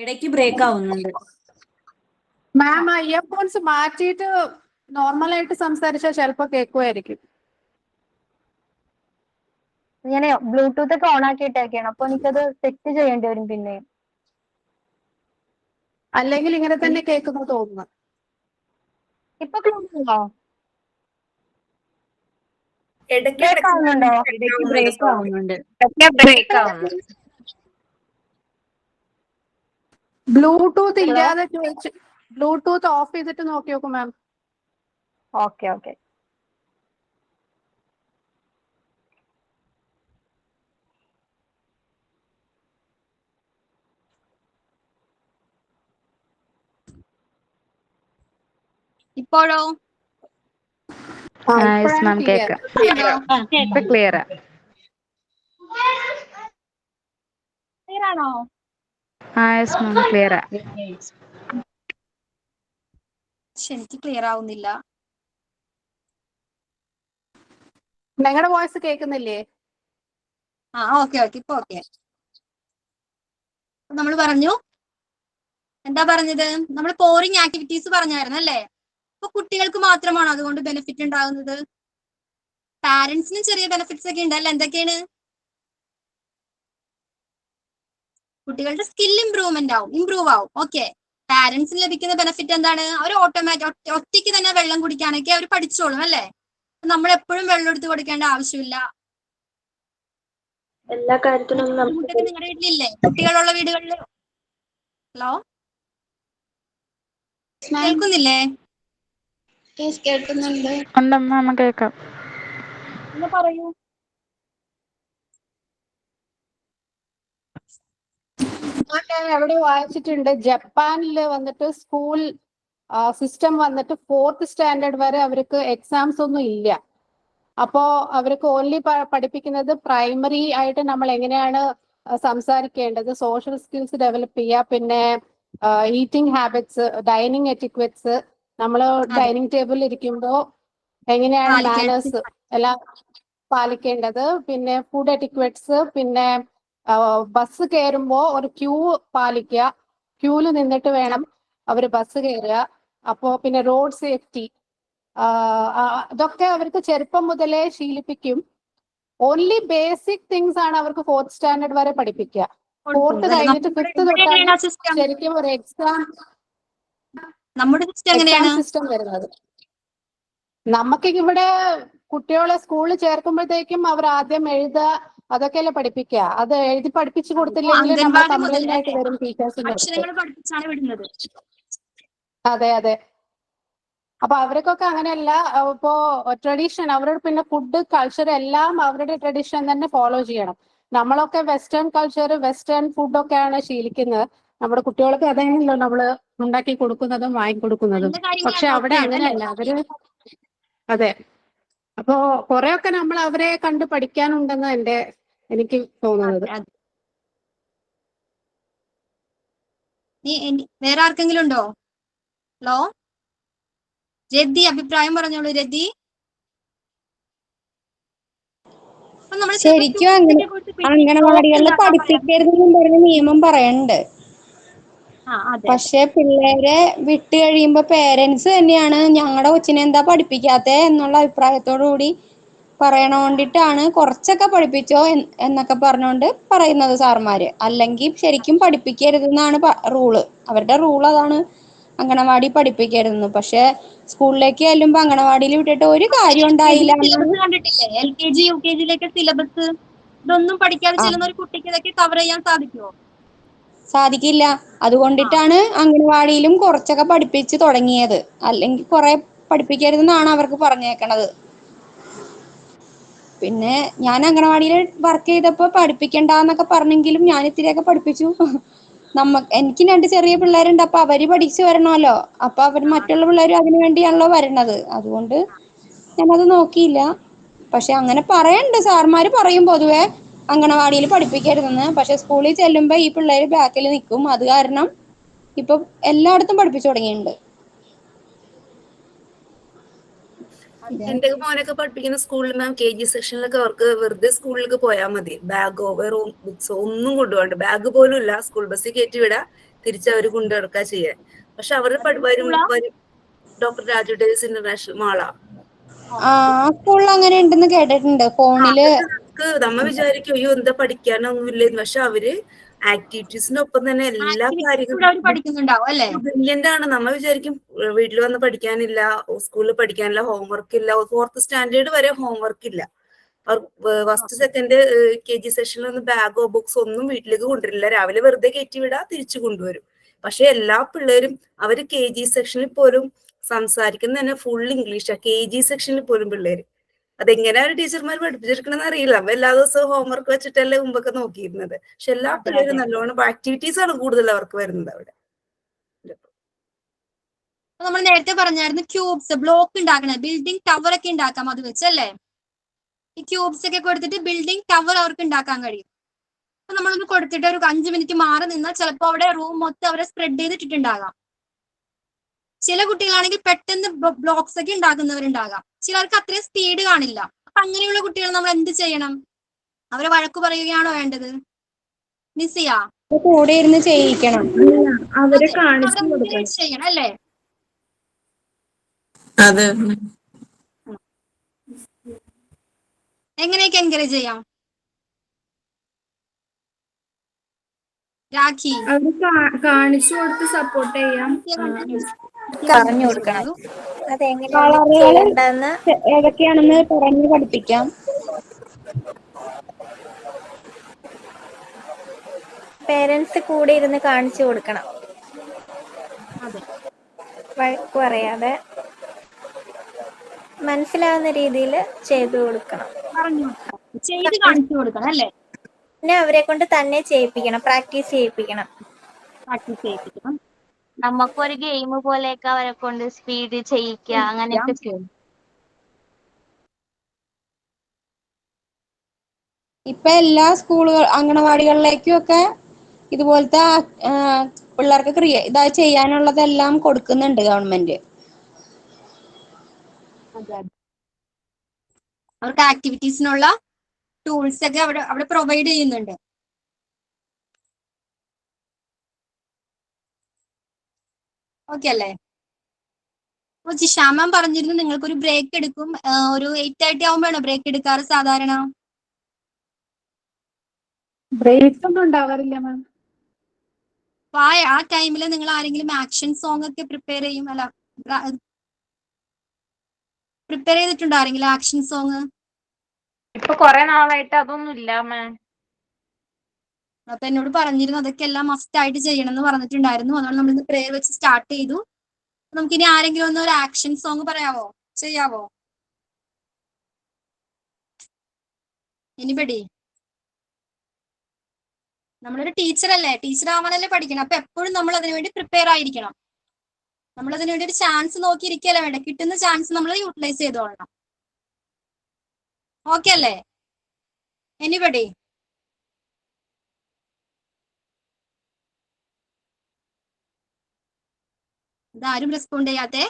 ഇടയ്ക്ക് ബ്രേക്ക് ആവുന്നുണ്ട്. മാം ഇയർഫോൺസ് മാറ്റിയിട്ട് നോർമലായിട്ട് സംസാരിച്ചാൽ ചിലപ്പോ കേൾക്കുമായിരിക്കും. ഞാൻ ബ്ലൂടൂത്ത് ഒക്കെ ഓൺ ആക്കിയിട്ടൊക്കെയാണ്, അപ്പൊ എനിക്കത് സെറ്റ് ചെയ്യേണ്ടി വരും പിന്നെ. അല്ലെങ്കിൽ ഇങ്ങനെ തന്നെ കേൾക്കുന്നു തോന്നുന്നു. ഇപ്പൊ ക്ലിയർ ഉണ്ടോ? ഇടയ്ക്ക് ബ്രേക്ക് ആവുന്നുണ്ടോ? ഇടയ്ക്ക് ബ്രേക്ക് ആവുന്നുണ്ട്. ബ്ലൂടൂത്ത് ഇല്ലാതെ ചോദിച്ചു, ബ്ലൂടൂത്ത് ഓഫ് ചെയ്തിട്ട് നോക്കി നോക്കും മാം. Okay okay. ഇപ്പോഴോ? യെസ് മാം, കേക്കാം. ഇപ്പൊ ക്ലിയറാ. ക്ലിയർ ആണോ? Yes ma'am, ക്ലിയറാ. എനിക്ക് ക്ലിയർ ആവുന്നില്ല. നിങ്ങളുടെ വോയിസ് കേൾക്കുന്നില്ലേ? ഓക്കെ ഓക്കെ, ഇപ്പൊ ഓക്കെ. നമ്മൾ പറഞ്ഞു, എന്താ പറഞ്ഞത്? നമ്മൾ പോറിംഗ് ആക്ടിവിറ്റീസ് പറഞ്ഞായിരുന്നു അല്ലേ? അപ്പൊ കുട്ടികൾക്ക് മാത്രമാണോ അതുകൊണ്ട് ബെനിഫിറ്റ് ഉണ്ടാകുന്നത്? പാരന്റ്സിനും ചെറിയ ബെനിഫിറ്റ്സ് ഒക്കെ ഉണ്ടല്ലോ. എന്തൊക്കെയാണ്? കുട്ടികളുടെ സ്കിൽ ഇംപ്രൂവ് ആവും. ഓക്കെ. പാരന്റ്സിന് ലഭിക്കുന്ന ബെനിഫിറ്റ് എന്താണ്? അവർ ഓട്ടോമാറ്റിക് ഒറ്റയ്ക്ക് തന്നെ വെള്ളം കുടിക്കാനൊക്കെ അവർ പഠിച്ചോളും അല്ലേ? നമ്മൾ എപ്പോഴും വെള്ളം എടുത്ത് കൊടുക്കേണ്ട ആവശ്യമില്ല. എല്ലാ കാര്യത്തിനും ബുദ്ധിമുട്ടൊക്കെ നിങ്ങളുടെ വീട്ടിലില്ലേ? കുട്ടികളുള്ള വീടുകളിൽ? ഹലോ, കേൾക്കുന്നില്ലേ? കേൾക്കുന്നുണ്ട്. ഉണ്ടമ്മ, കേക്കാം. ഒന്ന് പറയൂ. ഞാൻ എവിടെ വായിച്ചിട്ടുണ്ട്, ജപ്പാനിൽ വന്നിട്ട് സ്കൂൾ സിസ്റ്റം വന്നിട്ട് 4th സ്റ്റാൻഡേർഡ് വരെ അവർക്ക് എക്സാംസ് ഒന്നും ഇല്ല. അപ്പോ അവർക്ക് ഓൺലി പഠിപ്പിക്കുന്നത് പ്രൈമറി ആയിട്ട് നമ്മൾ എങ്ങനെയാണ് സംസാരിക്കേണ്ടത്, സോഷ്യൽ സ്കിൽസ് ഡെവലപ്പ് ചെയ്യുക, പിന്നെ ഈറ്റിംഗ് ഹാബിറ്റ്സ്, ഡൈനിങ് എറ്റിക്വറ്റ്സ്, നമ്മൾ ഡൈനിങ് ടേബിളിൽ ഇരിക്കുമ്പോൾ എങ്ങനെയാണ് മാനേഴ്സ് എല്ലാം പാലിക്കേണ്ടത്, പിന്നെ ഫുഡ് എറ്റിക്വറ്റ്സ്, പിന്നെ ബസ് കയറുമ്പോൾ ഒരു ക്യൂ പാലിക്കുക, ക്യൂല് നിന്നിട്ട് വേണം അവർ ബസ് കയറുക. അപ്പോ പിന്നെ റോഡ് സേഫ്റ്റി, ഇതൊക്കെ അവർക്ക് ചെറുപ്പം മുതലേ ശീലിപ്പിക്കും. ഓൺലി ബേസിക് തിങ്സ് ആണ് അവർക്ക് 4th സ്റ്റാൻഡേർഡ് വരെ പഠിപ്പിക്കുക. 4th കഴിഞ്ഞിട്ട് 5th തൊട്ടാണ് ശരിക്കും ഒരു എക്സാം സിസ്റ്റം വരുന്നത്. നമുക്ക് ഇവിടെ കുട്ടികളെ സ്കൂളിൽ ചേർക്കുമ്പോഴത്തേക്കും അവർ ആദ്യം എഴുതുക, അതൊക്കെയല്ലേ പഠിപ്പിക്കുക. അത് എഴുതി പഠിപ്പിച്ചു കൊടുത്തില്ലെങ്കിൽ നമ്മൾ കംപ്ലൈന്റ് ആയിട്ട് വരും ടീച്ചേഴ്സിന്റെ അടുത്ത്. അതെ അതെ. അപ്പൊ അവർക്കൊക്കെ അങ്ങനെയല്ല. ഇപ്പോ ട്രഡീഷൻ, അവരുടെ പിന്നെ ഫുഡ് കൾച്ചർ എല്ലാം അവരുടെ ട്രഡീഷൻ തന്നെ ഫോളോ ചെയ്യണം. നമ്മളൊക്കെ വെസ്റ്റേൺ കൾച്ചർ, വെസ്റ്റേൺ ഫുഡൊക്കെയാണ് ശീലിക്കുന്നത്. നമ്മുടെ കുട്ടികൾക്ക് അതാണല്ലോ നമ്മള് ഉണ്ടാക്കി കൊടുക്കുന്നതും വാങ്ങിക്കൊടുക്കുന്നതും. പക്ഷെ അവിടെ അങ്ങനെയല്ല. അവര് അതെ. അപ്പോ കുറെയൊക്കെ നമ്മൾ അവരെ കണ്ട് പഠിക്കാനുണ്ടെന്ന് എനിക്ക് തോന്നുന്നത്. വേറെ ആർക്കെങ്കിലും ഉണ്ടോ? ഹലോ, രതി അഭിപ്രായം പറഞ്ഞോളൂ. രതി, ശരിക്കും അംഗനവാടികളിൽ പഠിപ്പിക്കരുതെന്നും പറഞ്ഞ നിയമം പറയണ്ട്. പക്ഷെ പിള്ളേരെ വിട്ട് കഴിയുമ്പോ പേരൻസ് തന്നെയാണ് ഞങ്ങളുടെ കൊച്ചിനെ എന്താ പഠിപ്പിക്കാത്തെ എന്നുള്ള അഭിപ്രായത്തോടു കൂടി പറയണോണ്ടിട്ടാണ് കുറച്ചൊക്കെ പഠിപ്പിച്ചോ എന്നൊക്കെ പറഞ്ഞുകൊണ്ട് പറയുന്നത് സാർമാര്. അല്ലെങ്കിൽ ശരിക്കും പഠിപ്പിക്കരുതെന്നാണ് റൂള്. അവരുടെ റൂൾ അതാണ്, അംഗനവാടി പഠിപ്പിക്കരുതെന്ന്. പക്ഷെ സ്കൂളിലേക്ക് ചെല്ലുമ്പോ അംഗനവാടിയിൽ വിട്ടിട്ട് ഒരു കാര്യം ഉണ്ടായില്ല. കണ്ടിട്ടില്ലേ? LKG UKG സിലബസ് ഇതൊന്നും പഠിക്കാതെ ചെല്ലുന്ന ഒരു കുട്ടിക്ക് ഇതൊക്കെ കവർ ചെയ്യാൻ സാധിക്കുമോ? സാധിക്കില്ല. അതുകൊണ്ടിട്ടാണ് അംഗനവാടിയിലും കുറച്ചൊക്കെ പഠിപ്പിച്ച് തുടങ്ങിയത്. അല്ലെങ്കിൽ കുറെ പഠിപ്പിക്കരുതെന്നാണ് അവർക്ക് പറഞ്ഞേക്കണത്. പിന്നെ ഞാൻ അംഗനവാടിയിൽ വർക്ക് ചെയ്തപ്പോ പഠിപ്പിക്കണ്ടെന്നൊക്കെ പറഞ്ഞെങ്കിലും ഞാൻ ഇത്തിരിയൊക്കെ പഠിപ്പിച്ചു. എനിക്ക് 2 ചെറിയ പിള്ളേരുണ്ട്. അപ്പൊ അവര് പഠിച്ചു വരണമല്ലോ. അപ്പൊ അവര് മറ്റുള്ള പിള്ളേരും അതിനു വേണ്ടിയാണല്ലോ വരണത്. അതുകൊണ്ട് ഞാനത് നോക്കിയില്ല. പക്ഷെ അങ്ങനെ പറയണ്ട്, സാർമാര് പറയും പൊതുവെ അംഗനവാടിയിൽ പഠിപ്പിക്കരുതെന്ന്. പക്ഷെ സ്കൂളിൽ ചെല്ലുമ്പോ ഈ പിള്ളേര് ബാക്കിൽ നിൽക്കും. അത് കാരണം ഇപ്പൊ എല്ലായിടത്തും പഠിപ്പിച്ചു തുടങ്ങിയിട്ടുണ്ട്. എന്റെ മോനൊക്കെ പഠിപ്പിക്കുന്ന സ്കൂളിൽ മാം KG സെക്ഷനിലൊക്കെ അവർക്ക് വെറുതെ സ്കൂളിലേക്ക് പോയാൽ മതി. ബാഗോ വേറെ ബുക്സോ ഒന്നും കൊണ്ടുപോകണ്ട. ബാഗ് പോലും ഇല്ല. സ്കൂൾ ബസ്സിൽ കയറ്റി വിടാ, തിരിച്ച് അവർ കൊണ്ടുനടക്കുക ചെയ്യാൻ. പക്ഷെ അവർ വരും ഡോക്ടർ രാജു ഡേവിസ് ഇന്റർനാഷണൽ മാളാ. ആ സ്കൂളിൽ അങ്ങനെ ഉണ്ടെന്ന് കേട്ടിട്ടുണ്ട് ഫോണില്. നമ്മ വിചാരിക്കും അയ്യോ എന്താ പഠിക്കാനൊന്നുമില്ലെന്ന്. പക്ഷെ അവര് ആക്ടിവിറ്റീസിനൊപ്പം തന്നെ എല്ലാ കാര്യങ്ങളും പഠിക്കുന്നുണ്ടാവും അല്ലേ? ബ്രില്യന്റ് ആണ്. നമ്മ വിചാരിക്കും വീട്ടിൽ വന്ന് പഠിക്കാനില്ല, സ്കൂളിൽ പഠിക്കാനില്ല, ഹോംവർക്ക് ഇല്ല. 4th സ്റ്റാൻഡേർഡ് വരെ ഹോംവർക്ക് ഇല്ല. ഫസ്റ്റ് സെക്കൻഡ് KG സെഷനിലൊന്നും ബാഗോ ബുക്സോ ഒന്നും വീട്ടിലേക്ക് കൊണ്ടുവരില്ല. രാവിലെ വെറുതെ കയറ്റി വിടാ, തിരിച്ചു കൊണ്ടുവരും. പക്ഷെ എല്ലാ പിള്ളേരും അവര് KG സെക്ഷനിൽ പോലും സംസാരിക്കുന്ന തന്നെ ഫുൾ ഇംഗ്ലീഷാ. KG സെക്ഷനിൽ പോലും പിള്ളേര് അതെങ്ങനെയാണ് ടീച്ചർമാർ പഠിപ്പിച്ചെടുക്കണമെന്ന് അറിയില്ല. അപ്പൊ എല്ലാ ദിവസവും ഹോംവർക്ക് വെച്ചിട്ടല്ലേ മുമ്പൊക്കെ നോക്കിയിരുന്നത്. പക്ഷെ എല്ലാ പിള്ളേരും നല്ലോണം ആക്ടിവിറ്റീസ് ആണ് കൂടുതൽ അവർക്ക് വരുന്നത് അവിടെ. നമ്മൾ നേരത്തെ പറഞ്ഞായിരുന്നു ക്യൂബ്സ് ബ്ലോക്ക് ഉണ്ടാക്കണേ, ബിൽഡിംഗ് ടവർ ഒക്കെ ഉണ്ടാക്കാം അത് വെച്ചല്ലേ? ഈ ക്യൂബ്സ് ഒക്കെ കൊടുത്തിട്ട് ബിൽഡിംഗ് ടവർ അവർക്ക് ഉണ്ടാക്കാൻ കഴിയും. അപ്പൊ നമ്മളൊന്ന് കൊടുത്തിട്ട് ഒരു 5 മിനിറ്റ് മാറി നിന്നാൽ ചിലപ്പോൾ അവിടെ റൂം മൊത്തം അവരെ സ്പ്രെഡ് ചെയ്തിട്ടുണ്ടാകാം. ചില കുട്ടികളാണെങ്കിൽ പെട്ടെന്ന് ബ്ലോക്സ് ഒക്കെ ഉണ്ടാക്കുന്നവരുണ്ടാകാം. ചിലർക്ക് അത്രയും സ്പീഡ് കാണില്ല. അപ്പൊ അങ്ങനെയുള്ള കുട്ടികൾ നമ്മൾ എന്ത് ചെയ്യണം? അവരെ വഴക്കു പറയുകയാണോ വേണ്ടത്? നിസിയ കൂടെ ഇരുന്ന് ചെയ്യിക്കണം. അവരെ കാണിച്ചു കൊടുക്കണം. ചെയ്യണം അല്ലേ? അതെ. എങ്ങനെയൊക്കെ എൻകറേജ് ചെയ്യാം? രാഖി അവര് കാണിച്ചു കൊടുത്ത് സപ്പോർട്ട് ചെയ്യാം. പറഞ്ഞു കൊടുക്കണം അതെങ്ങനെയാണ് കളറുകള് ചെയ്യേണ്ടതെന്ന്. ഏതൊക്കെയാണെന്ന് പറഞ്ഞ് പഠിപ്പിക്കാം. പേരൻസ് കൂടെ ഇരുന്ന് കാണിച്ചു കൊടുക്കണം. വഴക്ക് പറയാതെ മനസ്സിലാവുന്ന രീതിയിൽ ചെയ്തു കൊടുക്കണം. ചെയ്ത് കാണിച്ചു കൊടുക്കണം അല്ലേ? പിന്നെ അവരെ കൊണ്ട് തന്നെ ചെയ്യിപ്പിക്കണം, പ്രാക്ടീസ് ചെയ്യിപ്പിക്കണം. നമുക്കൊരു ഗെയിം പോലെയൊക്കെ അവരെ കൊണ്ട് സ്പീഡ് ചെയ്യിക്കുക, അങ്ങനെയൊക്കെ ചെയ്യും. ഇപ്പൊ എല്ലാ അംഗനവാടികളിലേക്കും ഒക്കെ ഇതുപോലത്തെ പിള്ളേർക്ക് ഇതായി ചെയ്യാനുള്ളതെല്ലാം കൊടുക്കുന്നുണ്ട് ഗവൺമെന്റ്. അവർക്ക് ആക്ടിവിറ്റീസിനുള്ള ടൂൾസ് ഒക്കെ അവിടെ പ്രൊവൈഡ് ചെയ്യുന്നുണ്ട്. ഓക്കെ അല്ലേ? ജിഷാമാം പറഞ്ഞിരുന്നു നിങ്ങൾക്കൊരു ബ്രേക്ക് എടുക്കും. ഒരു 8:30 ആവുമ്പോഴാണോ ബ്രേക്ക് എടുക്കാറ് സാധാരണ? ബ്രേക്ക് ഒന്നും ഉണ്ടാവാറില്ല മാം. അപ്പൊ ആ ടൈമിൽ നിങ്ങൾ ആരെങ്കിലും ആക്ഷൻ സോങ് ഒക്കെ പ്രിപ്പയർ ചെയ്യും? അല്ല, പ്രിപ്പയർ ചെയ്തിട്ടുണ്ടോ ആരെങ്കിലും ആക്ഷൻ സോങ്? ഇപ്പൊ കൊറേ നാളായിട്ട് അതൊന്നും ഇല്ല മാം. അപ്പൊ എന്നോട് പറഞ്ഞിരുന്നു അതൊക്കെ എല്ലാം മസ്റ്റ് ആയിട്ട് ചെയ്യണം എന്ന് പറഞ്ഞിട്ടുണ്ടായിരുന്നു. അതുകൊണ്ട് നമ്മൾ ഇന്ന് പ്രേയർ വെച്ച് സ്റ്റാർട്ട് ചെയ്തു. നമുക്കിനി ആരെങ്കിലും ഒന്ന് ഒരു ആക്ഷൻ സോങ് പറയാവോ? ചെയ്യാവോ? എനിബഡി? നമ്മളൊരു ടീച്ചർ അല്ലേ? ടീച്ചർ ആവാനല്ലേ പഠിക്കണം. അപ്പൊ എപ്പോഴും നമ്മൾ അതിനു വേണ്ടി പ്രിപ്പയർ ആയിരിക്കണം. നമ്മൾ അതിനു വേണ്ടി ഒരു ചാൻസ് നോക്കിയിരിക്കല്ലേ വേണ്ട, കിട്ടുന്ന ചാൻസ് നമ്മൾ യൂട്ടിലൈസ് ചെയ്തോളണം. ഓക്കെ അല്ലേ? എനിബഡി? ഇതാരും റെസ്പോണ്ട് ചെയ്യാത്തെ?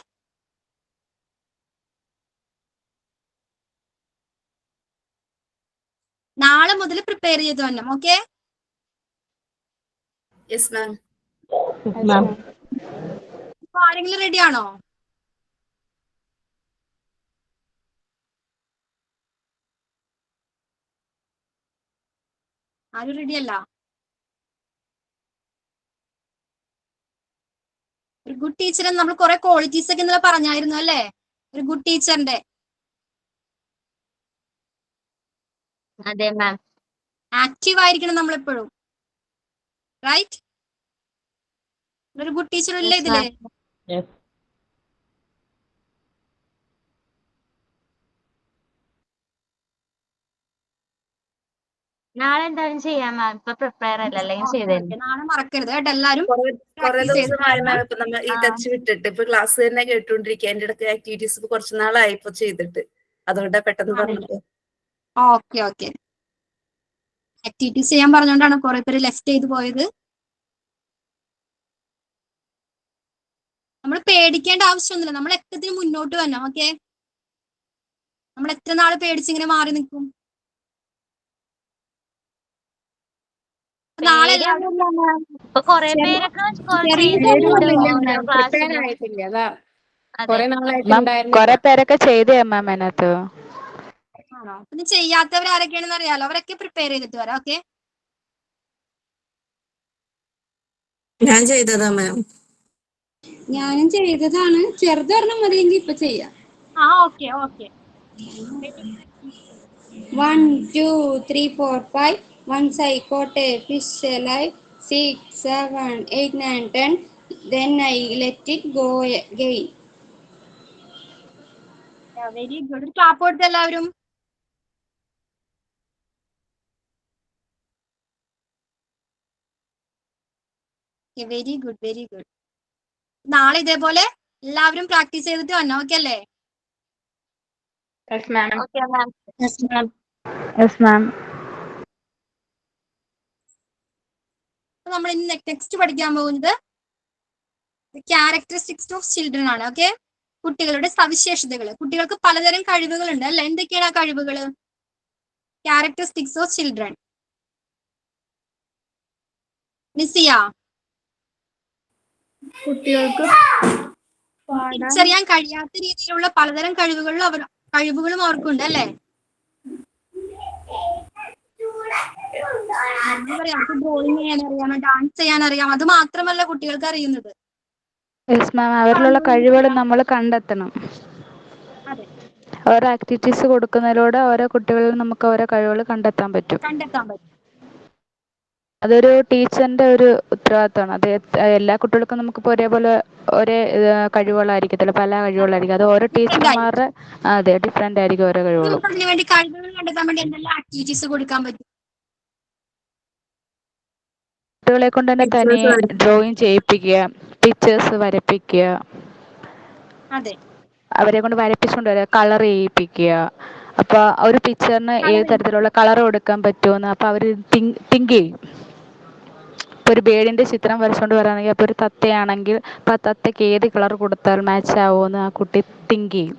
നാളെ മുതൽ പ്രിപ്പയർ ചെയ്ത് തന്നെ. ഓക്കെ? Yes ma'am. അപ്പൊ ആരെങ്കിലും റെഡി ആണോ? ആരും റെഡി അല്ല? ഒരു ഗുഡ് ടീച്ചറെ നമ്മൾ കുറെ ക്വാളിറ്റീസ് ഒക്കെ ഇന്നലെ പറഞ്ഞായിരുന്നു അല്ലേ? ഒരു ഗുഡ് ടീച്ചറിന്റെ. അതെ മാം. ആക്റ്റീവ് ആയിരിക്കണം നമ്മൾ എപ്പോഴും. റൈറ്റ്? ഒരു ഗുഡ് ടീച്ചർ ഇല്ലേ ഇതില്? നാളെ എന്തായാലും ചെയ്യാം മാം. ഇപ്പൊ പ്രിപ്പയർ അല്ല, അല്ലെങ്കിൽ ചെയ്തേനെ. നാളെ മറക്കരുത് കേട്ടോ എല്ലാരും. കുറെ ദിവസമായി മാം ഇപ്പൊ നമ്മൾ ഈ ടച്ച് വിട്ടിട്ട്. ഇപ്പൊ ക്ലാസ് തന്നെ കേട്ടോണ്ടിരിക്കുക. എന്റെ അടുത്ത് ആക്ടിവിറ്റീസ് ഇപ്പൊ കുറച്ച് നാളായി ഇപ്പൊ ചെയ്തിട്ട്. അതുകൊണ്ടാ പെട്ടെന്ന് പറഞ്ഞത്. Okay okay. ആക്ടിവിറ്റീസ് ചെയ്യാൻ പറഞ്ഞുകൊണ്ടാണ് കുറെ പേര് ലെഫ്റ്റ് ചെയ്ത് പോയത്. നമ്മൾ പേടിക്കേണ്ട ആവശ്യമൊന്നുമില്ല. നമ്മൾ എക്കത്തിന് മുന്നോട്ട് വരണം. ഓക്കെ? നമ്മൾ എത്ര നാള് പേടിച്ചിങ്ങനെ മാറി നിൽക്കും? നാളെ എല്ലാവരും ഇപ്പൊ കൊറേ പേരൊക്കെ ചെയ്തിട്ടുണ്ട് ഓരോ പ്രിപ്പയർ ക്ലാസ്സിലും. ആയിട്ടില്ല. അതാ അതെ. കുറെ നാളായിട്ട് മാം ഉണ്ടായിരുന്നില്ല. കുറെ പേരൊക്കെ ചെയ്തേ മാം അതിനകത്ത്. ആണോ? പിന്നെ ചെയ്യാത്തവർ ആരൊക്കെയാണെന്ന് അറിയാലോ, അവരൊക്കെ പ്രിപ്പയർ ചെയ്തിട്ട് വരാം. ഓക്കെ, ഞാൻ ചെയ്തതാ മാം. ഞാനും ചെയ്തതാണ്. ചെറുതൊരെണ്ണം മതിയെങ്കിൽ ഇപ്പൊ ചെയ്യാം. Okay okay. 1 2 3 4 5 once I caught a fish alive 6 7 8 9 10 then I let it go again. Very good. Clap കൊടുത്ത് എല്ലാവരും. Very good, very good. നാളെ ഇതേപോലെ എല്ലാവരും പ്രാക്ടീസ് ചെയ്തിട്ട് വന്നോ? ഓക്കെ അല്ലേ? Okay ma'am. Yes ma'am. നമ്മൾ ഇന്ന് നെക്സ്റ്റ് പഠിക്കാൻ പോകുന്നത് ക്യാരക്ടറിസ്റ്റിക്സ് ഓഫ് ചിൽഡ്രൻ ആണ്. ഓക്കെ, കുട്ടികളുടെ സവിശേഷതകൾ. കുട്ടികൾക്ക് പലതരം കഴിവുകൾ ഉണ്ട് അല്ലെ? എന്തൊക്കെയാണ് ആ കഴിവുകൾ? Characteristics of children. നിസിയ, കുട്ടികൾക്ക് തിരിച്ചറിയാൻ കഴിയാത്ത രീതിയിലുള്ള പലതരം കഴിവുകളും അവർക്കുണ്ട് അല്ലെ? നമ്മൾ പറയാം ഡ്രോയിങ് ചെയ്യാൻ അറിയാം, ഡാൻസ് ചെയ്യാൻ അറിയാം. അത് മാത്രമല്ല കുട്ടികൾക്ക് അറിയുന്നത്. യെസ് മാം, അവരിലുള്ള കഴിവുകൾ നമ്മൾ കണ്ടെത്തണം. അതെ, ഓരോ ആക്ടിവിറ്റീസ് കൊടുക്കുന്നതിലൂടെ ഓരോ കുട്ടികളിൽ നമുക്ക് ഓരോ കഴിവുകൾ കണ്ടെത്താൻ പറ്റും. അതൊരു ടീച്ചറിന്റെ ഒരു ഉത്തരവാദിത്തമാണ്. അത് എല്ലാ കുട്ടികൾക്കും നമുക്കിപ്പോൾ ഒരേപോലെ ഒരേ കഴിവുകളായിരിക്കത്തില്ല, പല കഴിവുകളായിരിക്കും. അത് ഓരോ ടീച്ചർമാരുടെ അതെ ഡിഫറെന്റ് ആയിരിക്കും ഓരോ കഴിവുകളും. അതിന് വേണ്ടി കഴിവുകൾ കണ്ടെത്താൻ വേണ്ടി എന്തെല്ലാം ആക്ടിവിറ്റീസ് കൊടുക്കാൻ പറ്റും? കുട്ടികളെ കൊണ്ട് തന്നെ തനിയെ ഡ്രോയിങ് ചെയ്യിപ്പിക്കുക, പിക്ചേഴ്സ് വരപ്പിക്കുക, അതെ, അവരെ കൊണ്ട് വരപ്പിച്ചുകൊണ്ട് വരിക, കളർ ചെയ്യിപ്പിക്കുക. അപ്പോൾ ഒരു പിക്ചറിന് ഏത് തരത്തിലുള്ള കളർ കൊടുക്കാൻ പറ്റുമെന്ന് അപ്പോൾ അവർ തിങ്ക് ചെയ്യും. ഇപ്പോൾ ഒരു ബേഡിൻ്റെ ചിത്രം വരച്ചുകൊണ്ട് വരാണെങ്കിൽ അപ്പോൾ ഒരു തത്തയാണെങ്കിൽ അപ്പോൾ ആ തത്തയ്ക്ക് ഏത് കളർ കൊടുത്താൽ മാച്ച് ആവുമെന്ന് ആ കുട്ടി തിങ്ക് ചെയ്യും.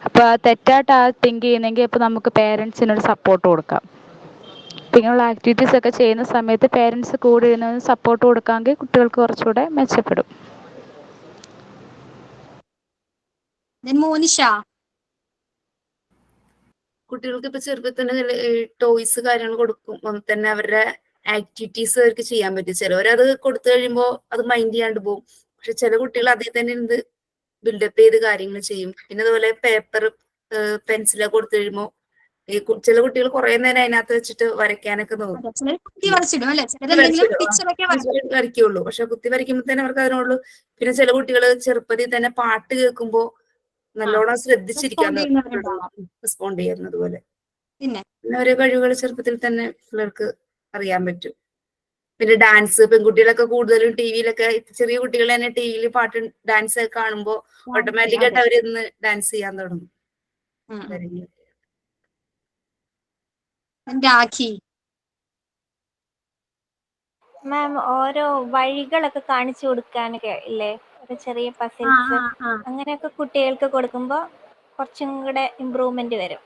അപ്പോൾ ആ തെറ്റായിട്ട് ആ തിങ്ക് ചെയ്യുന്നെങ്കിൽ അപ്പോൾ നമുക്ക് പേരൻസിനൊരു സപ്പോർട്ട് കൊടുക്കാം. ഇങ്ങനെയുള്ള ആക്ടിവിറ്റീസ് ഒക്കെ ചെയ്യുന്ന സമയത്ത് പേരൻസ് കൂടെ ഇരുന്ന് സപ്പോർട്ട് കൊടുക്കാമെങ്കിൽ കുട്ടികൾക്ക് കുറച്ചുകൂടെ മെച്ചപ്പെടും. മോനിഷ, കുട്ടികൾക്ക് ഇപ്പൊ ചെറുപ്പത്തിൽ തന്നെ ടോയ്സ് കാര്യങ്ങൾ കൊടുക്കും തന്നെ അവരുടെ ആക്ടിവിറ്റീസ് അവർക്ക് ചെയ്യാൻ പറ്റും. ചിലവരത് കൊടുത്തു കഴിയുമ്പോൾ അത് മൈൻഡ് ചെയ്യാണ്ട് പോകും. പക്ഷെ ചില കുട്ടികൾ അതേ തന്നെ ഇരുന്ന് ബിൽഡപ്പ് ചെയ്ത് കാര്യങ്ങൾ ചെയ്യും. പിന്നെ അതുപോലെ പേപ്പർ പെൻസിലൊക്കെ കൊടുത്തു കഴിയുമ്പോൾ ചില കുട്ടികൾ കുറെ നേരം അതിനകത്ത് വെച്ചിട്ട് വരയ്ക്കാനൊക്കെ നോക്കും. വരയ്ക്കുള്ളൂ, പക്ഷെ കുത്തി വരയ്ക്കുമ്പോൾ തന്നെ അവർക്ക് അതിനോടുള്ളൂ. പിന്നെ ചില കുട്ടികൾ ചെറുപ്പത്തിൽ തന്നെ പാട്ട് കേൾക്കുമ്പോൾ നല്ലോണം ശ്രദ്ധിച്ചിരിക്കാൻ റെസ്പോണ്ട് ചെയ്യുന്നത് പോലെ. പിന്നെ ഓരോ കഴിവുകൾ ചെറുപ്പത്തിൽ തന്നെ പിള്ളേർക്ക് അറിയാൻ പറ്റും. പിന്നെ ഡാൻസ്, പെൺകുട്ടികളൊക്കെ കൂടുതലും ടിവിയിലൊക്കെ ചെറിയ കുട്ടികൾ തന്നെ ടിവിയിൽ പാട്ട് ഡാൻസ് ഒക്കെ കാണുമ്പോൾ ഓട്ടോമാറ്റിക്കായിട്ട് അവരിന്ന് ഡാൻസ് ചെയ്യാൻ തുടങ്ങും. മാം, ഓരോ വഴികളൊക്കെ കാണിച്ചു കൊടുക്കാനൊക്കെ ഇല്ലേ, ഒരു ചെറിയ പസിൽസ് അങ്ങനെയൊക്കെ കുട്ടികൾക്ക് കൊടുക്കുമ്പോ കുറച്ചും കൂടെ ഇമ്പ്രൂവ്മെന്റ് വരും.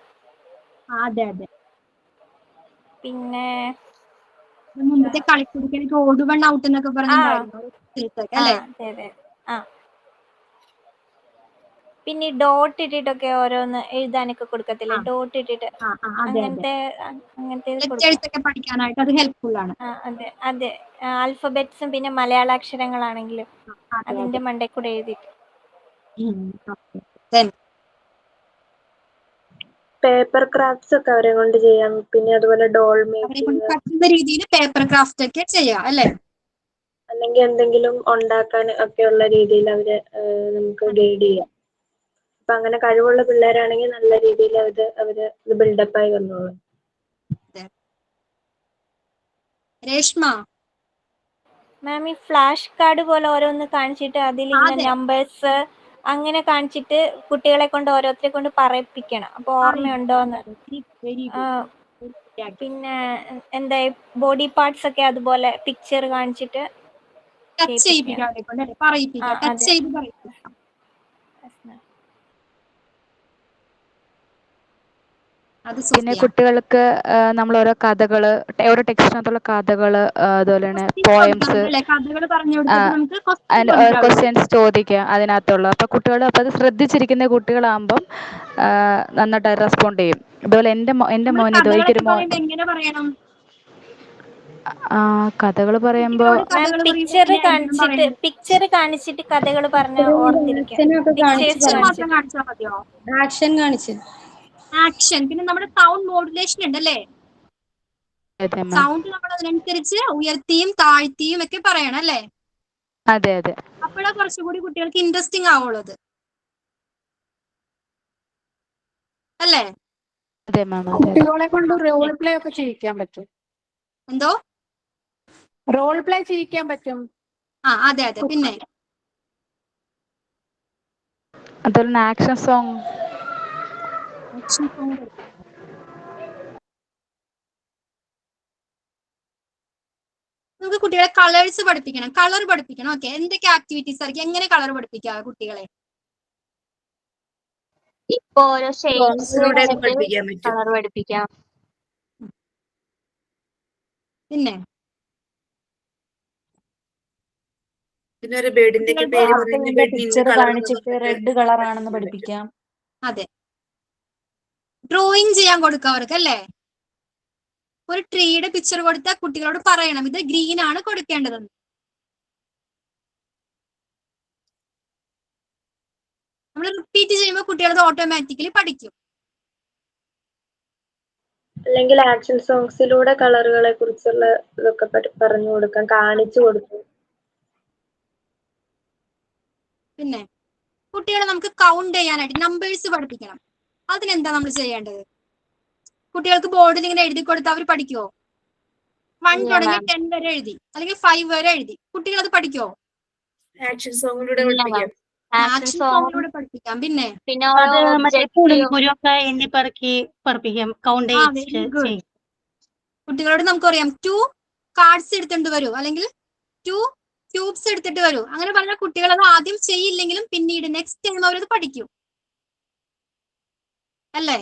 അതെ അതെ. പിന്നെ മുമ്പത്തെ കളിക്കുടിക്കൽ ഓട് വൺ ഔട്ട് എന്നൊക്കെ പറഞ്ഞിട്ടുണ്ടായിരുന്നു. അതെ. പിന്നെ ഡോട്ട് ഇട്ടിട്ടൊക്കെ ഓരോന്ന് എഴുതാനൊക്കെ കൊടുക്കത്തില്ലേ, ഡോട്ട് ഇട്ടിട്ട് അങ്ങനത്തെ പഠിക്കാനായിട്ട് അത് ഹെൽപ്ഫുൾ ആണ്. അതെ, ആൽഫബറ്റ്സും പിന്നെ മലയാള അക്ഷരങ്ങളാണെങ്കിലും അതിന്റെ മണ്ടേ കൂടെ എഴുതിയിട്ട്. പേപ്പർ ക്രാഫ്റ്റ്സ് ഒക്കെ അവരെ കൊണ്ട് ചെയ്യാം. പിന്നെ അതുപോലെ ഡോൾ മേക്കിംഗ്, പറ്റുന്ന രീതിയിൽ പേപ്പർ ക്രാഫ്റ്റ് ഒക്കെ ചെയ്യാം അല്ലെ? അല്ലെങ്കിൽ എന്തെങ്കിലും ഉണ്ടാക്കാൻ ഒക്കെയുള്ള രീതിയിൽ അവരെ നമുക്ക് ഗൈഡ് ചെയ്യാം. അപ്പൊ അങ്ങനെ കഴിവുള്ള പിള്ളേരാണെങ്കിൽ നല്ല രീതിയിൽ അവര് ബിൽഡപ്പായി വന്നോളും. രേഷ്മ മാം, ഈ ഫ്ലാഷ് കാർഡ് പോലെ ഓരോന്ന് കാണിച്ചിട്ട് അതിൽ ഇങ്ങനെ നമ്പേഴ്സ് അങ്ങനെ കാണിച്ചിട്ട് കുട്ടികളെ കൊണ്ട് ഓരോരുത്തരെ കൊണ്ട് പറയിപ്പിക്കണം. അപ്പൊ ഓർമ്മയുണ്ടോന്ന്. പിന്നെ എന്താ ബോഡി പാർട്സ് ഒക്കെ അതുപോലെ പിക്ചർ കാണിച്ചിട്ട് അത് പിന്നെ സോഫിയ. കുട്ടികൾക്ക് നമ്മൾ ഓരോ കഥകള്, ഓരോ ടെക്സ്റ്റിനകത്തുള്ള കഥകള്, അതുപോലെ തന്നെ ക്വസ്റ്റ്യൻസ് കൊടുക്കാം പോയംസ്, അല്ലേ? കഥകൾ പറഞ്ഞു കൊടുത്തിട്ട് നമുക്ക് ക്വസ്റ്റ്യൻ കൊടുക്കാം അവർക്ക്. ക്വസ്റ്റ്യൻസ് ചോദിക്കുക അതിനകത്തുള്ള. അപ്പോൾ കുട്ടികൾ അപ്പോൾ അത് ശ്രദ്ധിച്ചിരിക്കുന്ന കുട്ടികളാകുമ്പം നന്നായിട്ട് റെസ്പോണ്ട് ചെയ്യും. അതുപോലെ എൻ്റെ നമ്മൾ മോൻ ഇതുവരെയ്ക്ക് കഥകളൊക്കെ ഒരു മോൻ പറയുമ്പോ എങ്ങനെ പറയണം? കഥകൾ പറയുമ്പോൾ കുട്ടികളോട് മാം കഥകൾ പറയുമ്പോ എങ്ങനെയായിരിക്കണം പറയുന്നത്? പിക്ചർ കാണിച്ചിട്ട് കഥകൾ പറഞ്ഞ ഓർത്തിരിക്കും. ആക്ഷനൊക്കെ കാണിച്ച് പിക്ചേഴ്സ് പിക്ചർ പറയണം. മാത്രം കാണിച്ചാൽ മതിയോ? ആക്ഷൻ കാണിച്ച്. ആക്ഷൻ. പിന്നെ നമ്മുടെ സൗണ്ട് മോഡുലേഷൻ ഉണ്ട് അല്ലേ? അതെ മാം. സൗണ്ട് നമ്മൾ അതിനനുസരിച്ച് ഉയർത്തിയും താഴ്ത്തിയും ഒക്കെ പറയണം അല്ലേ? അതെ അതെ അപ്പോഴാ കുറച്ചുകൂടി കുട്ടികൾക്ക് ഇൻട്രസ്റ്റിംഗ് ആവുള്ളത് അല്ലേ? അതെ മാം. അതെ അതെ. കുട്ടികളെ കൊണ്ട് റോൾ പ്ലേ ഒക്കെ ചെയ്യിക്കാൻ പറ്റും. എന്തോ? റോൾ പ്ലേ ചെയ്യിക്കാൻ പറ്റും. അതെ അതെ. പിന്നെ അതുപോലെ തന്നെ ആക്ഷൻ സോങ്. Action song. നമുക്ക് കുട്ടികളെ കളേഴ്സ് പഠിപ്പിക്കണം, കളർ പഠിപ്പിക്കണം. ഓക്കെ, എന്തൊക്കെ ആക്ടിവിറ്റീസ് ആയിരിക്കും? എങ്ങനെ കളർ പഠിപ്പിക്കുക കുട്ടികളെ? ഇപ്പൊ ഓരോ ഷെയ്ഡ്സ് സോങ്സിലൂടെ വെച്ചിട്ട് പഠിപ്പിക്കാൻ പറ്റും. കളർ പഠിപ്പിക്കാം. പിന്നെ പിന്നെ ഒരു ബേർഡിന്റെ ഒക്കെ പേര് പറയുന്ന ആപ്പിളിന്റെ ബേർഡിന് ഇന്ന പിക്ചർ കളർ കാണിച്ചിട്ട് റെഡ് കളർ ആണെന്ന് പഠിപ്പിക്കാം. അതെ, ഡ്രോയിങ് ചെയ്യാൻ കൊടുക്കുക അവർക്ക് അല്ലേ? ഒരു ട്രീയുടെ പിക്ചർ കൊടുത്താൽ കുട്ടികളോട് പറയണം ഇത് ഗ്രീൻ ആണ് കൊടുക്കേണ്ടതെന്ന്. നമ്മൾ റിപ്പീറ്റ് ചെയ്യുമ്പോൾ കുട്ടികൾ അത് ഓട്ടോമാറ്റിക്കലി പഠിക്കും. അല്ലെങ്കിൽ ആക്ഷൻ സോങ്സിലൂടെ കളറുകളെ കുറിച്ചുള്ള ഇതൊക്കെ പറഞ്ഞു കൊടുക്കാം, കാണിച്ചു കൊടുക്കും. പിന്നെ കുട്ടികളെ നമുക്ക് കൗണ്ട് ചെയ്യാനായിട്ട് നമ്പേഴ്സ് പഠിപ്പിക്കണം. അതിനെന്താ നമ്മൾ ചെയ്യേണ്ടത്? കുട്ടികൾക്ക് ബോർഡിൽ ഇങ്ങനെ എഴുതി കൊടുത്താൽ അവർ പഠിക്കുമോ? 1 ഇല്ല തുടങ്ങി മാം. 10 വരെ എഴുതി, അല്ലെങ്കിൽ 5 വരെ എഴുതി. കുട്ടികൾ അത് പഠിക്കുമോ? ആക്ഷൻ സോങ്ങിലൂടെ ഇല്ല പഠിപ്പിക്കാം. മാം. ആക്ഷൻ സോങ്ങിലൂടെ പഠിപ്പിക്കാം. പിന്നെ ഓരോ അത് മറ്റേ ഒബ്ജക്റ്റീവ്. പുളിങ്കുരുവൊക്കെ എണ്ണി പറക്കി പഠിപ്പിക്കാം, കൗണ്ട് വെരി ഗുഡ്. കുട്ടികളോട് നമുക്കറിയാം 2 കാർഡ്സ് എടുത്തിട്ട് വരൂ, അല്ലെങ്കിൽ 2 ക്യൂബ്സ് എടുത്തിട്ട് വരൂ. അങ്ങനെ പറഞ്ഞാൽ കുട്ടികൾ അത് ആദ്യം ചെയ്യില്ലെങ്കിലും പിന്നീട് നെക്സ്റ്റ് ടൈം അവരത് പഠിക്കും അല്ലേ?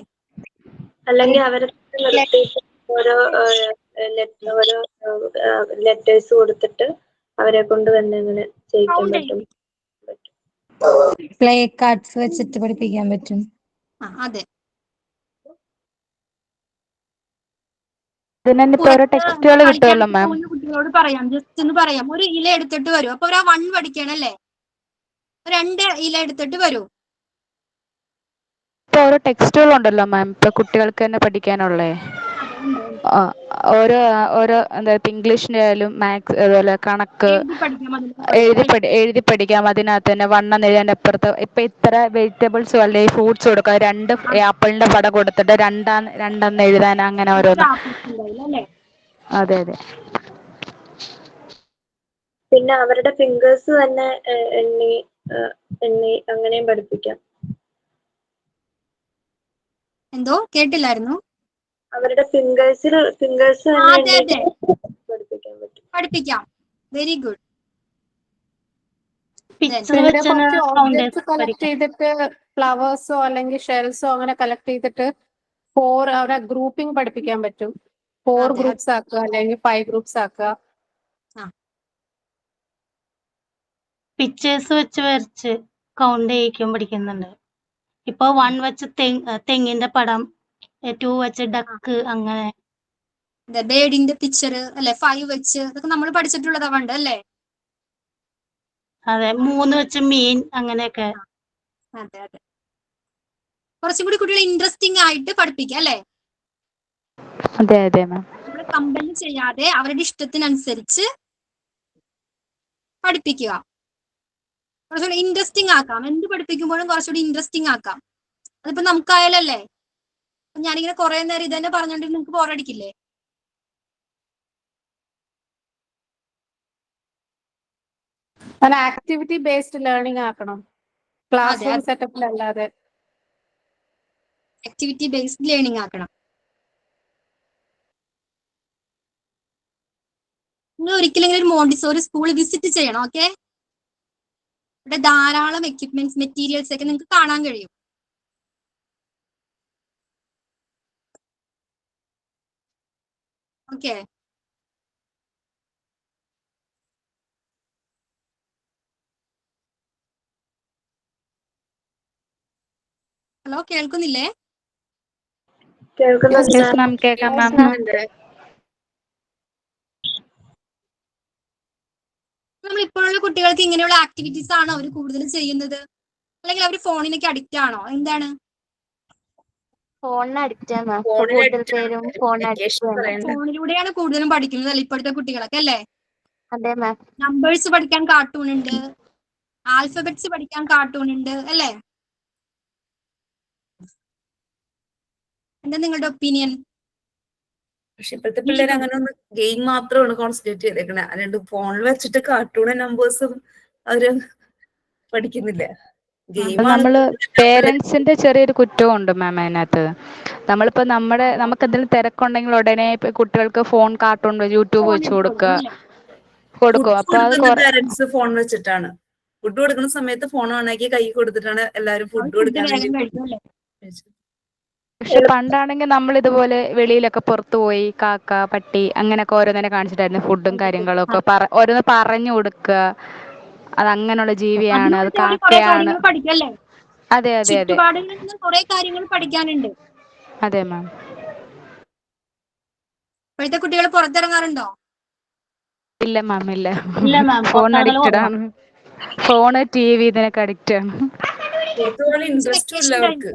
അല്ലെങ്കിൽ അവരെ നിർത്തിയിട്ട് ഓരോ ലെറ്റേഴ്സ് കൊടുത്തിട്ട് അവരെ കൊണ്ട് തന്നെ അങ്ങനെ ചെയ്യിക്കാൻ കൗണ്ട് പറ്റും. പ്ലേ കാർഡ്സ് വെച്ചിട്ട് പഠിപ്പിക്കാൻ പറ്റും. അതെ. ഇതിന് തന്നെ ഇപ്പൊ ഓരോ ടെക്സ്റ്റുകൾ കിട്ടുമല്ലോ മാം. കുട്ടികളോട് പറയാം, ജസ്റ്റ് ഒന്ന് പറയാം, ഒരു ഇല എടുത്തിട്ട് വരൂ. അപ്പൊ ഒരു 1 പഠിക്കണം അല്ലേ? 2 ഇല എടുത്തിട്ട് വരൂ. ഇപ്പൊ ഓരോ ടെക്സ്റ്റുകളുണ്ടല്ലോ മാം, ഇപ്പൊ കുട്ടികൾക്ക് തന്നെ പഠിക്കാനുള്ളേ. ഓരോ എന്താ ഇംഗ്ലീഷിന്റെ ആയാലും മാത്സ്, അതുപോലെ കണക്ക് എഴുതി പഠിക്കാം. അതിനകത്ത് തന്നെ വണ്ണം എഴുതാൻ്റെ അപ്പുറത്ത് ഇപ്പൊ ഇത്ര വെജിറ്റബിൾസ് അല്ലെങ്കിൽ ഫ്രൂട്ട്സ് കൊടുക്കുക, 2 ആപ്പിളിന്റെ പടം കൊടുത്തിട്ട് രണ്ടെന്ന് എഴുതാൻ, അങ്ങനെ ഓരോന്ന്. അതെ അതെ. പിന്നെ അവരുടെ ഫിംഗേഴ്സ് തന്നെ എണ്ണി അങ്ങനെയും പഠിപ്പിക്കാം. എന്തോ കേട്ടില്ലായിരുന്നു. അവരുടെ ഫിംഗേഴ്സ് തന്നെ എണ്ണി പഠിപ്പിക്കാൻ പറ്റും. പഠിപ്പിക്കാം. Very good. പിന്നെ കുറച്ച് ഓബ്ജക്ട്സ് കളക്ട് ചെയ്തിട്ട് ഫ്ലവേഴ്സോ അല്ലെങ്കിൽ ഷെൽസോ അങ്ങനെ കളക്ട് ചെയ്തിട്ട് അവരെ ഗ്രൂപ്പിംഗ് പഠിപ്പിക്കാൻ പറ്റും. 4 ഗ്രൂപ്പ്സ് ആക്കുക അല്ലെങ്കിൽ 5 ഗ്രൂപ്പ്സ് ആക്കുക. പിക്ചേഴ്സ് വെച്ച് വരച്ച് കൗണ്ട് ചെയ്യിക്കാൻ പഠിക്കുന്നുണ്ട്. ഇപ്പൊ 1 വെച്ച് തെങ്ങിന്റെ പടം, 2 വെച്ച് ഡക്ക്, അങ്ങനെ. ബേർഡിന്റെ പിക്ചർ അല്ലെ, 5 വെച്ച്, ഇതൊക്കെ നമ്മൾ പഠിച്ചിട്ടുള്ളതാ പണ്ട് അല്ലേ? അതെ, 3 വെച്ച് മീൻ, അങ്ങനെയൊക്കെ. അതെ അതെ. കുറച്ചും കൂടി കുട്ടികളെ ഇൻട്രസ്റ്റിംഗ് ആയിട്ട് പഠിപ്പിക്കുക അല്ലേ? അതെ അതെ മാം. നമ്മൾ കമ്പൽ ചെയ്യാതെ അവരുടെ ഇഷ്ടത്തിനനുസരിച്ച് പഠിപ്പിക്കുക. കുറച്ചുകൂടി ഇൻട്രസ്റ്റിംഗ് ആക്കാം. എന്ത് പഠിപ്പിക്കുമ്പോഴും കുറച്ചുകൂടി ഇൻട്രസ്റ്റിംഗ് ആക്കാം. അതിപ്പോ നമുക്കായാലല്ലേ? ഞാനിങ്ങനെ കുറെ നേരം ഇതന്നെ പറഞ്ഞോണ്ടെങ്കിൽ നിങ്ങൾക്ക് ബോറടിക്കില്ലേ? ആക്ടിവിറ്റി ബേസ്ഡ് ലേണിംഗ് ആക്കണം, ക്ലാസ് റൂം സെറ്റപ്പിലല്ലാതെ. ആക്ടിവിറ്റി ബേസ്ഡ് ലേണിംഗ് ആക്കണം. നിങ്ങൾ ഒരിക്കലെങ്കിലും ഒരു മോണ്ടിസോറി സ്കൂൾ വിസിറ്റ് ചെയ്യണം. ഓക്കെ, ഇവിടെ ധാരാളം എക്യുപ്മെന്റ്സ്, മെറ്റീരിയൽസ് ഒക്കെ നിങ്ങൾക്ക് കാണാൻ കഴിയും. ഓക്കെ. ഹലോ, കേൾക്കുന്നില്ലേ? കേൾക്കുന്നുണ്ട് യെസ് മാം, കേൾക്കാം മാം. നമ്മൾ ഇപ്പോഴുള്ള കുട്ടികൾക്ക് ഇങ്ങനെയുള്ള ആക്ടിവിറ്റീസ് ആണോ അവർ കൂടുതൽ ചെയ്യുന്നത്, അല്ലെങ്കിൽ അവർ ഫോണിനൊക്കെ അഡിക്റ്റ് ആണോ, എന്താണ്? ഫോണിന് അഡിക്റ്റ് ആണ് മാം. ഫോണിന് കൂടുതൽ അഡിക്റ്റ് ആണ്. പേരും ഫോണിന് വെക്കേഷൻ അഡിക്റ്റ് ആണ്. പറയണ്ട. ഫോണിലൂടെയാണ് കൂടുതലും പഠിക്കുന്നത് അല്ലേ ഇപ്പോഴത്തെ കുട്ടികളൊക്കെ, അല്ലേ? അതെ മാം. നമ്പേഴ്സ് പഠിക്കാൻ കാർട്ടൂൺ ഉണ്ട്, ആൽഫബറ്റ്സ് പഠിക്കാൻ കാർട്ടൂൺ ഉണ്ട്, അല്ലേ? എന്താ നിങ്ങളുടെ ഒപ്പീനിയൻ? പക്ഷെ ഇപ്പോഴത്തെ പിള്ളേർ അങ്ങനെ ഒന്ന് ഗെയിം മാത്രമാണ് കോൺസെൻട്രേറ്റ് ചെയ്തേക്കണേ. അല്ലാണ്ട് ഫോണിൽ വെച്ചിട്ട് കാർട്ടൂണും നമ്പേഴ്സും അവര് പഠിക്കുന്നില്ല. നമ്മള് പേരൻസിന്റെ ചെറിയൊരു കുറ്റവും ഉണ്ട് മാം അതിനകത്ത്. നമ്മളിപ്പോ നമുക്ക് എന്തെങ്കിലും തിരക്കുണ്ടെങ്കിൽ ഉടനെ കുട്ടികൾക്ക് ഫോൺ, കാർട്ടൂൺ, യൂട്യൂബ് വെച്ച് കൊടുക്കും. അപ്പൊ അത് പാരന്റ്സ് ഫോൺ വെച്ചിട്ടാണ് ഫുഡ് കൊടുക്കുന്ന സമയത്ത് ഫോൺ ഓണാക്കി കൈ കൊടുത്തിട്ടാണ് എല്ലാവരും ഫുഡ് കൊടുക്കാൻ വേണ്ടി. പക്ഷെ പണ്ടാണെങ്കിൽ നമ്മൾ ഇതുപോലെ വെളിയിലൊക്കെ പുറത്തു പോയി കാക്ക, പട്ടി അങ്ങനെയൊക്കെ ഓരോന്നിനെ കാണിച്ചിട്ടായിരുന്നു ഫുഡും കാര്യങ്ങളും ഒക്കെ ഓരോന്ന് പറഞ്ഞു കൊടുക്കുക. അത് അങ്ങനെയുള്ള ജീവിയാണ്, അത് കാക്കയാണ്. അതെ അതെ അതെ കുറെ കാര്യങ്ങൾ പഠിക്കാനുണ്ട്. അതെ മാം. ഇപ്പോഴത്തെ കുട്ടികൾ പുറത്തിറങ്ങാറുണ്ടോ? ഇല്ല മാം, ഇല്ല. ഇല്ല മാം, ഫോൺ അഡിക്റ്റഡ് ആണ്. ഫോണ്, TV ഇതിനൊക്കെ അഡിക്റ്റ് ആണ്. ഇൻട്രസ്റ്റും ഇല്ല അവർക്ക്.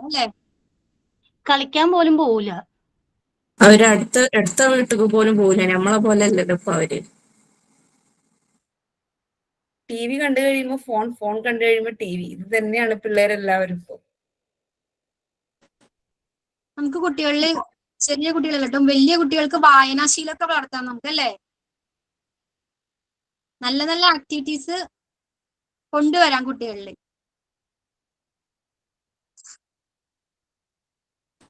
കളിക്കാൻ പോലും പോവില്ല. അവര് അടുത്ത വീട്ടിൽ പോലും പോവില്ല. നമ്മളെ പോലെ അല്ലല്ലോ ഇപ്പൊ അവര്. TV കണ്ടു കഴിയുമ്പോ ഫോൺ കണ്ടു കഴിയുമ്പോ TV. ഇത് തന്നെയാണ് പിള്ളേരെല്ലാവരും ഇപ്പൊ. നമുക്ക് കുട്ടികളിൽ, ചെറിയ കുട്ടികളല്ലും വലിയ കുട്ടികൾക്ക് വായനാശീലമൊക്കെ വളർത്താം നമുക്ക്, അല്ലേ? നല്ല നല്ല ആക്ടിവിറ്റീസ് കൊണ്ടുവരാം കുട്ടികളിൽ.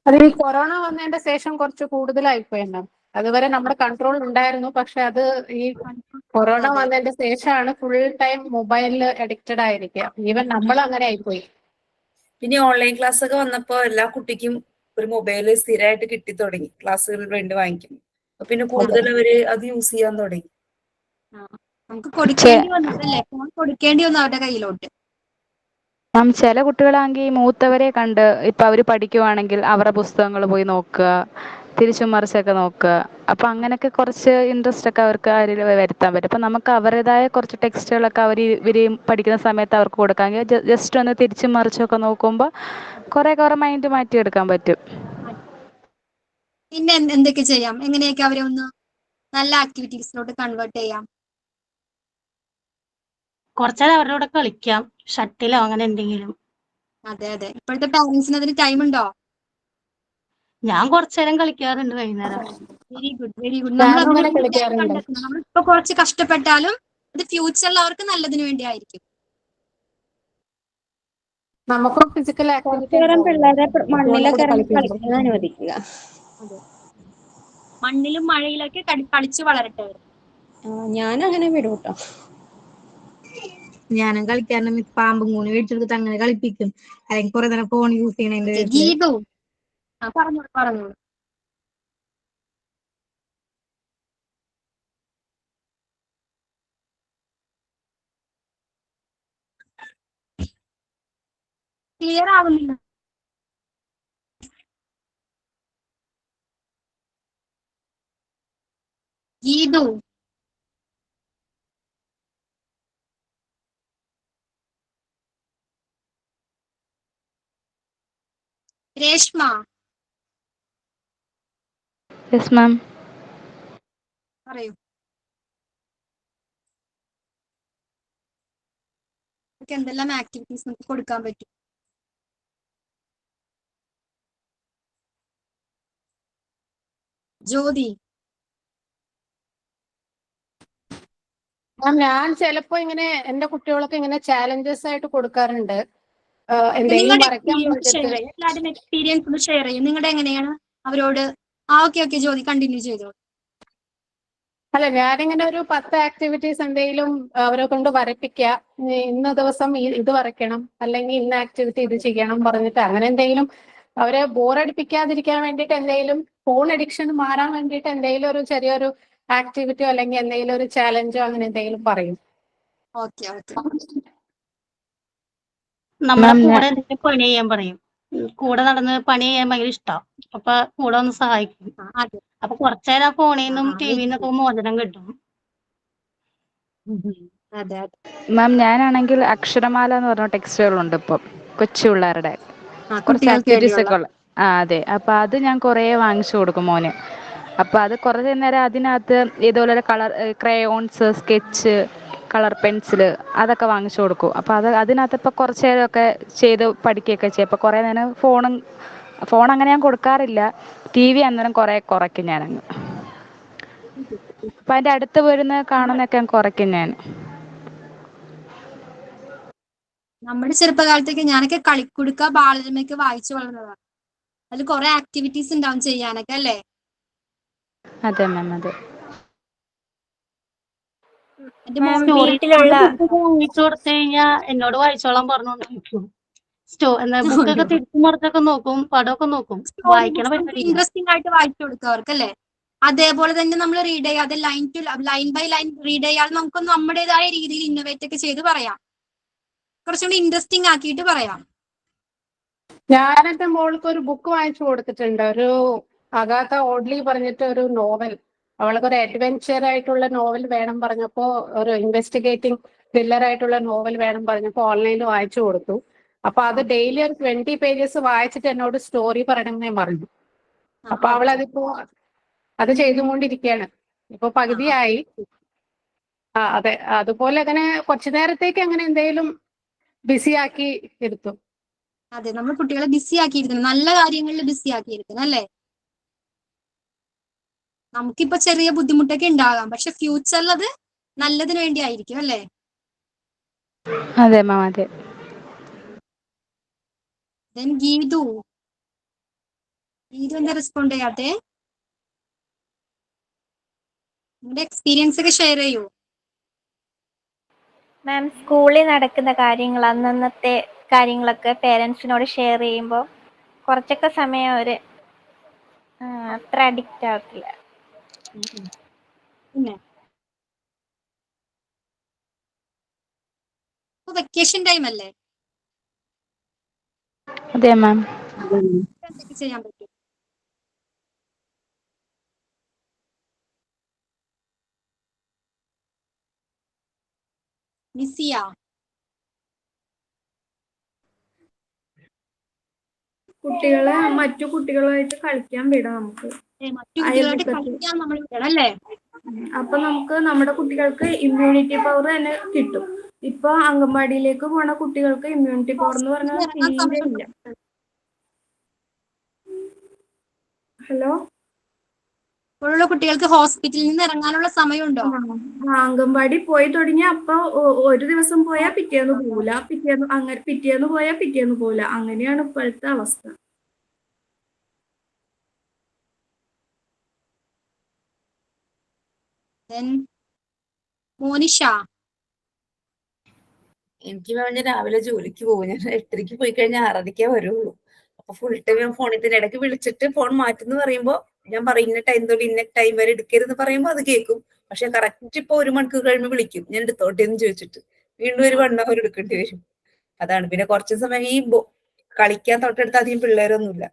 അത് ഈ കൊറോണ വന്നതിന്റെ ശേഷം കുറച്ച് കൂടുതലായിപ്പോയി മാം. അതുവരെ നമ്മുടെ കൺട്രോൾ ഉണ്ടായിരുന്നു, പക്ഷെ അത് ഈ കൊറോണ വന്നതിന്റെ ശേഷമാണ് ഫുൾ ടൈം മൊബൈലിൽ അഡിക്റ്റഡ് ആയിരിക്കുക. ഈവൻ നമ്മൾ അങ്ങനെ ആയിപ്പോയി. പിന്നെ ഓൺലൈൻ ക്ലാസ് ഒക്കെ വന്നപ്പോ എല്ലാ കുട്ടിക്കും ഒരു മൊബൈല് സ്ഥിരമായിട്ട് കിട്ടി തുടങ്ങി, ക്ലാസ്സുകൾ വേണ്ടി വാങ്ങിക്കും. അപ്പൊ പിന്നെ കൂടുതൽ അവര് അത് യൂസ് ചെയ്യാൻ തുടങ്ങി. നമുക്ക് കൊടുക്കേണ്ടി വന്നു, അല്ലേ? ഫോൺ കൊടുക്കേണ്ടി വന്നു അവരുടെ കയ്യിലോട്ട്. മാം, ചില കുട്ടികളാണെങ്കിൽ മൂത്തവരെ കണ്ട് ഇപ്പൊ അവര് പഠിക്കുവാണെങ്കിൽ അവരുടെ പുസ്തകങ്ങൾ പോയി നോക്കുക, തിരിച്ചും മറിച്ചൊക്കെ നോക്കുക. അപ്പൊ അങ്ങനെയൊക്കെ കുറച്ച് ഇൻട്രസ്റ്റ് ഒക്കെ അവർക്ക് അതിൽ വരുത്താൻ പറ്റും. അപ്പൊ നമുക്ക് അവരുടേതായ കുറച്ച് ടെക്സ്റ്റുകളൊക്കെ ഇവര് പഠിക്കുന്ന സമയത്ത് അവർക്ക് കൊടുക്കാമെങ്കിൽ ജസ്റ്റ് ഒന്ന് തിരിച്ചും മറിച്ചൊക്കെ നോക്കുമ്പോൾ കുറെ മൈൻഡ് മാറ്റിയെടുക്കാൻ പറ്റും. പിന്നെ എന്തൊക്കെ ചെയ്യാം, എങ്ങനെയൊക്കെ അവരെ ഒന്ന് നല്ല ആക്ടിവിറ്റീസിലോട്ട് കൺവേർട്ട് ചെയ്യാം? കുറച്ചേരം അവരുടെ കൂടെ കളിക്കാം, ഷട്ടിലോ അങ്ങനെ എന്തെങ്കിലും. അതെ അതെ. ഇപ്പോഴത്തെ പാരന്റ്സിന് അതിന് ടൈം ഉണ്ടോ? ഞാൻ കുറച്ചേരം കളിക്കാറുണ്ട് വൈകുന്നേരം. Very good, very good. നമ്മളിപ്പോ കുറച്ച് കഷ്ടപ്പെട്ടാലും അത് ഫ്യൂച്ചറിൽ അവർക്ക് നല്ലതിന് വേണ്ടി ആയിരിക്കും. നമുക്കും ഫിസിക്കൽ ആക്ടിവിറ്റി പിള്ളേരെ മണ്ണിലൊക്കെ ഇറങ്ങി കളിക്കാൻ അനുവദിക്കുക. മണ്ണിലും മഴയിലൊക്കെ കളിച്ചു വളരട്ടെ. ഞാൻ അങ്ങനെ വിടും കേട്ടോ. ഞാനും കളിക്കാറുണ്ട്. പാമ്പും കൂടി മേടിച്ചെടുത്തിട്ട് അങ്ങനെ കളിപ്പിക്കും. അല്ലെങ്കിൽ കുറെ നേരം ഫോൺ യൂസ് ചെയ്യണതിന്റെ ഗീതു പറഞ്ഞോളൂ. ക്ലിയർ ആവുന്നില്ല. ഗീതു, രേഷ്മ, യെസ് മാം. പറയൂ. എന്തെല്ലാം ആക്ടിവിറ്റീസ് നമുക്ക് കൊടുക്കാൻ പറ്റും? ജ്യോതി. ഞാൻ ചിലപ്പോ ഇങ്ങനെ എന്റെ കുട്ടികൾക്ക് ഇങ്ങനെ ചാലഞ്ചസ് ആയിട്ട് കൊടുക്കാറുണ്ട്. എന്തെങ്കിലും വരയ്ക്കാൻ എല്ലാവരും എക്സ്പീരിയൻസ് ഒന്ന് ഷെയർ ചെയ്യും. നിങ്ങളുടെ എങ്ങനെയാണ് അവരോട്? ഓക്കെ ജ്യോതി, കണ്ടിന്യൂ ചെയ്തോ. അല്ല, ഞാനിങ്ങനെ ഒരു 10 ആക്ടിവിറ്റീസ് എന്തെങ്കിലും അവരെ കൊണ്ട് വരപ്പിക്കുക. ഇന്ന ദിവസം ഇത് വരയ്ക്കണം, അല്ലെങ്കിൽ ഇന്ന ആക്ടിവിറ്റി ഇത് ചെയ്യണം പറഞ്ഞിട്ട് അങ്ങനെ എന്തെങ്കിലും അവരെ ബോറടിപ്പിക്കാതിരിക്കാൻ വേണ്ടിയിട്ട് എന്തെങ്കിലും ഫോൺ അഡിക്ഷൻ മാറാൻ വേണ്ടിയിട്ട് എന്തെങ്കിലും ഒരു ചെറിയൊരു ആക്ടിവിറ്റിയോ അല്ലെങ്കിൽ എന്തെങ്കിലും ഒരു ചാലഞ്ചോ അങ്ങനെ എന്തെങ്കിലും പറയും. Okay okay. നമ്മുടെ മാം കൂടെ എന്തെങ്കിലും പണി ചെയ്യാൻ പറയും. കൂടെ നടന്ന് പണി ചെയ്യാൻ ഭയങ്കര ഇഷ്ടമാണ്. അപ്പൊ കൂടെ ഒന്ന് സഹായിക്കും. അതെ. അപ്പൊ കുറച്ചേരം ആ ഫോണിൽ നിന്നും ആ, ടിവിയിൽ നിന്നൊക്കെ മോചനം കിട്ടും. അതെ അതെ. മാം ഞാനാണെങ്കിൽ അക്ഷരമാല എന്ന് പറഞ്ഞ ടെക്സ്റ്റുകളുണ്ട് ഇപ്പം കൊച്ചു പിള്ളേരുടെ കുറച്ച് കുട്ടികൾക്ക് ആക്ടിവിറ്റീസ് വേണ്ടിയുള്ള. ഒക്കെ ഉള്ള. ആ അതെ, അപ്പോൾ അത് ഞാൻ കുറേ വാങ്ങിച്ചു കൊടുക്കും മോന്. അപ്പോൾ അത് കുറേ നേരം അതിനകത്ത് ഇതുപോലെ colour crayons, sketch, colour pencil അതൊക്കെ വാങ്ങിച്ചു കൊടുക്കും. അപ്പോൾ അതിനകത്ത് ഇപ്പോൾ കുറച്ച് നേരമൊക്കെ ചെയ്ത് പഠിക്കുകയൊക്കെ ചെയ്യും. അപ്പോൾ കുറേ നേരം ഫോൺ അങ്ങനെ ഞാൻ കൊടുക്കാറില്ല. ടി വി അന്നേരം കുറേ കുറയ്ക്കും ഞാനങ്ങ്. അപ്പം അതിൻ്റെ അടുത്ത് വരുന്ന കാണുന്നതൊക്കെ ഞാൻ കുറയ്ക്കും ഞാൻ. നമ്മുടെ ചെറുപ്പകാലത്തൊക്കെ ഞാനൊക്കെ കളിക്കുടുക്ക, ബാലരമയൊക്കെ വായിച്ചു വളർന്നതാണ്. അതിൽ കുറെ ആക്ടിവിറ്റീസ് ഉണ്ടാവും ചെയ്യാനൊക്കെ അല്ലേ? അതെ മാം, അതെ. എന്റെ മാം മോൾക്ക് വീട്ടിലുള്ള ബുക്കൊക്കെ വാങ്ങിച്ചു കൊടുത്തു കഴിഞ്ഞാൽ എന്നോട് വായിച്ചോളാൻ പറഞ്ഞോണ്ടിരിക്കും. ബുക്കൊക്കെ തിരിച്ചു മറിച്ചൊക്കെ നോക്കും, പടമൊക്കെ നോക്കും. സ്റ്റോറി വായിക്കണ ബുക്സ് നമുക്ക് പരിപാടിയില്ല. ഇൻട്രസ്റ്റിംഗ് ആയിട്ട് വായിച്ചു കൊടുക്കുക അവർക്ക് അല്ലേ? അതേപോലെ തന്നെ നമ്മൾ റീഡ് ചെയ്യാതെ ലൈൻ ബൈ ലൈൻ റീഡ് ചെയ്യാതെ നമുക്ക് നമ്മുടേതായ രീതിയിൽ ഇന്നോവേറ്റ് ഒക്കെ ചെയ്ത് പറയാം. കുറച്ചുകൂടി ഇൻട്രസ്റ്റിംഗ് ആക്കിയിട്ട് പറയാം. ഞാൻ എന്റെ മോൾക്ക് ഒരു ബുക്ക് വാങ്ങിച്ചു കൊടുത്തിട്ടുണ്ട്. ഒരു അഗാത്ത ഓഡ്ലി പറഞ്ഞിട്ട് ഒരു നോവൽ. അവൾക്ക് ഒരു അഡ്വെഞ്ചർ ആയിട്ടുള്ള നോവൽ വേണം പറഞ്ഞപ്പോ, ഒരു ഇൻവെസ്റ്റിഗേറ്റിംഗ് ത്രില്ലർ ആയിട്ടുള്ള നോവൽ വേണം പറഞ്ഞപ്പോ ഓൺലൈനിൽ വായിച്ചു കൊടുത്തു. അപ്പൊ അത് ഡെയിലി ഒരു 20 പേജസ് വായിച്ചിട്ട് എന്നോട് സ്റ്റോറി പറയണമെന്നേ പറഞ്ഞു. അപ്പൊ അവളതിപ്പോ അത് ചെയ്തുകൊണ്ടിരിക്കുകയാണ്. ഇപ്പൊ പകുതിയായി. അതെ, അതുപോലെ അങ്ങനെ കുറച്ചു നേരത്തേക്ക് അങ്ങനെ എന്തെങ്കിലും ബിസി ആക്കി ഇരുത്തും. അതെ, നമ്മൾ കുട്ടികളെ ബിസി ആക്കിയിരിക്കണം, നല്ല കാര്യങ്ങളിൽ ബിസി ആക്കിയിരിക്കണം അല്ലേ? നമുക്കിപ്പോ ചെറിയ ബുദ്ധിമുട്ടൊക്കെ ഉണ്ടാകാം, പക്ഷെ ഫ്യൂച്ചറിൽ അത് നല്ലതിന് വേണ്ടി ആയിരിക്കും അല്ലേ? അതെ മാം, അതെ. ഗീതു എന്താ റെസ്പോണ്ട് ചെയ്യാത്തെ? നിങ്ങളുടെ എക്സ്പീരിയൻസ് ഒക്കെ ഷെയർ ചെയ്യൂ. മാം സ്കൂളിൽ നടക്കുന്ന കാര്യങ്ങൾ, അന്നന്നത്തെ കാര്യങ്ങളൊക്കെ പേരൻസിനോട് ഷെയർ ചെയ്യുമ്പോൾ കുറച്ചൊക്കെ സമയം അവർ അത്ര അഡിക്റ്റ് ആവത്തില്ല. പിന്നെ വെക്കേഷൻ ടൈം അല്ലേ? അതെ മാം. എന്തൊക്കെ ചെയ്യാൻ പറ്റും? മിസ്സിയ കുട്ടികളെ മറ്റു കുട്ടികളുമായിട്ട് കളിക്കാൻ വിടാം നമുക്ക്. മറ്റു കുട്ടികളായിട്ട് കളിക്കാൻ നമ്മൾ വിടണം അല്ലേ? അപ്പൊ നമുക്ക് നമ്മുടെ കുട്ടികൾക്ക് ഇമ്മ്യൂണിറ്റി പവർ തന്നെ കിട്ടും. ഇപ്പൊ അംഗൻവാടിയിലേക്ക് പോണ കുട്ടികൾക്ക് ഇമ്മ്യൂണിറ്റി പവർ എന്ന് പറഞ്ഞാൽ തീരെ ഇല്ല. ഹലോ, ഇപ്പോഴുള്ള കുട്ടികൾക്ക് ഹോസ്പിറ്റലിൽ നിന്ന് ഇറങ്ങാനുള്ള സമയമുണ്ടോ? അംഗൻവാടി പോയി തുടങ്ങിയ അപ്പൊ ഒരു ദിവസം പോയാൽ പിറ്റേന്ന് പോവില്ല, പിറ്റേന്ന് പോയാൽ പിറ്റേന്ന് പോവില്ല. അങ്ങനെയാണ് ഇപ്പോഴത്തെ അവസ്ഥ. മോനിഷ, എനിക്ക് പറഞ്ഞ രാവിലെ ജോലിക്ക് പോകും. ഞാൻ 8:30 പോയി കഴിഞ്ഞാൽ 6:30 വരുള്ളൂ. അപ്പൊ ഫുൾ ടൈം ഞാൻ ഫോണിൽ തന്നെ. ഇടയ്ക്ക് വിളിച്ചിട്ട് ഫോൺ മാറ്റുന്നു പറയുമ്പോ ഞാൻ പറയും ഇന്ന ടൈം തൊട്ട് ഇന്ന ടൈം വരെ എടുക്കരുതെന്ന് പറയുമ്പോൾ അത് കേൾക്കും. പക്ഷെ കറക്റ്റ് ഇപ്പൊ 1 മണിക്കൂർ കഴിയുമ്പോൾ വിളിക്കും, ഞാൻ എടുത്തോട്ടെ എന്ന് ചോദിച്ചിട്ട്. വീണ്ടും ഒരു 1 hour എടുക്കേണ്ടി വരും. അതാണ്. പിന്നെ കുറച്ച് സമയം ഈ കളിക്കാൻ തൊട്ടടുത്ത് അധികം പിള്ളേരൊന്നുമില്ല.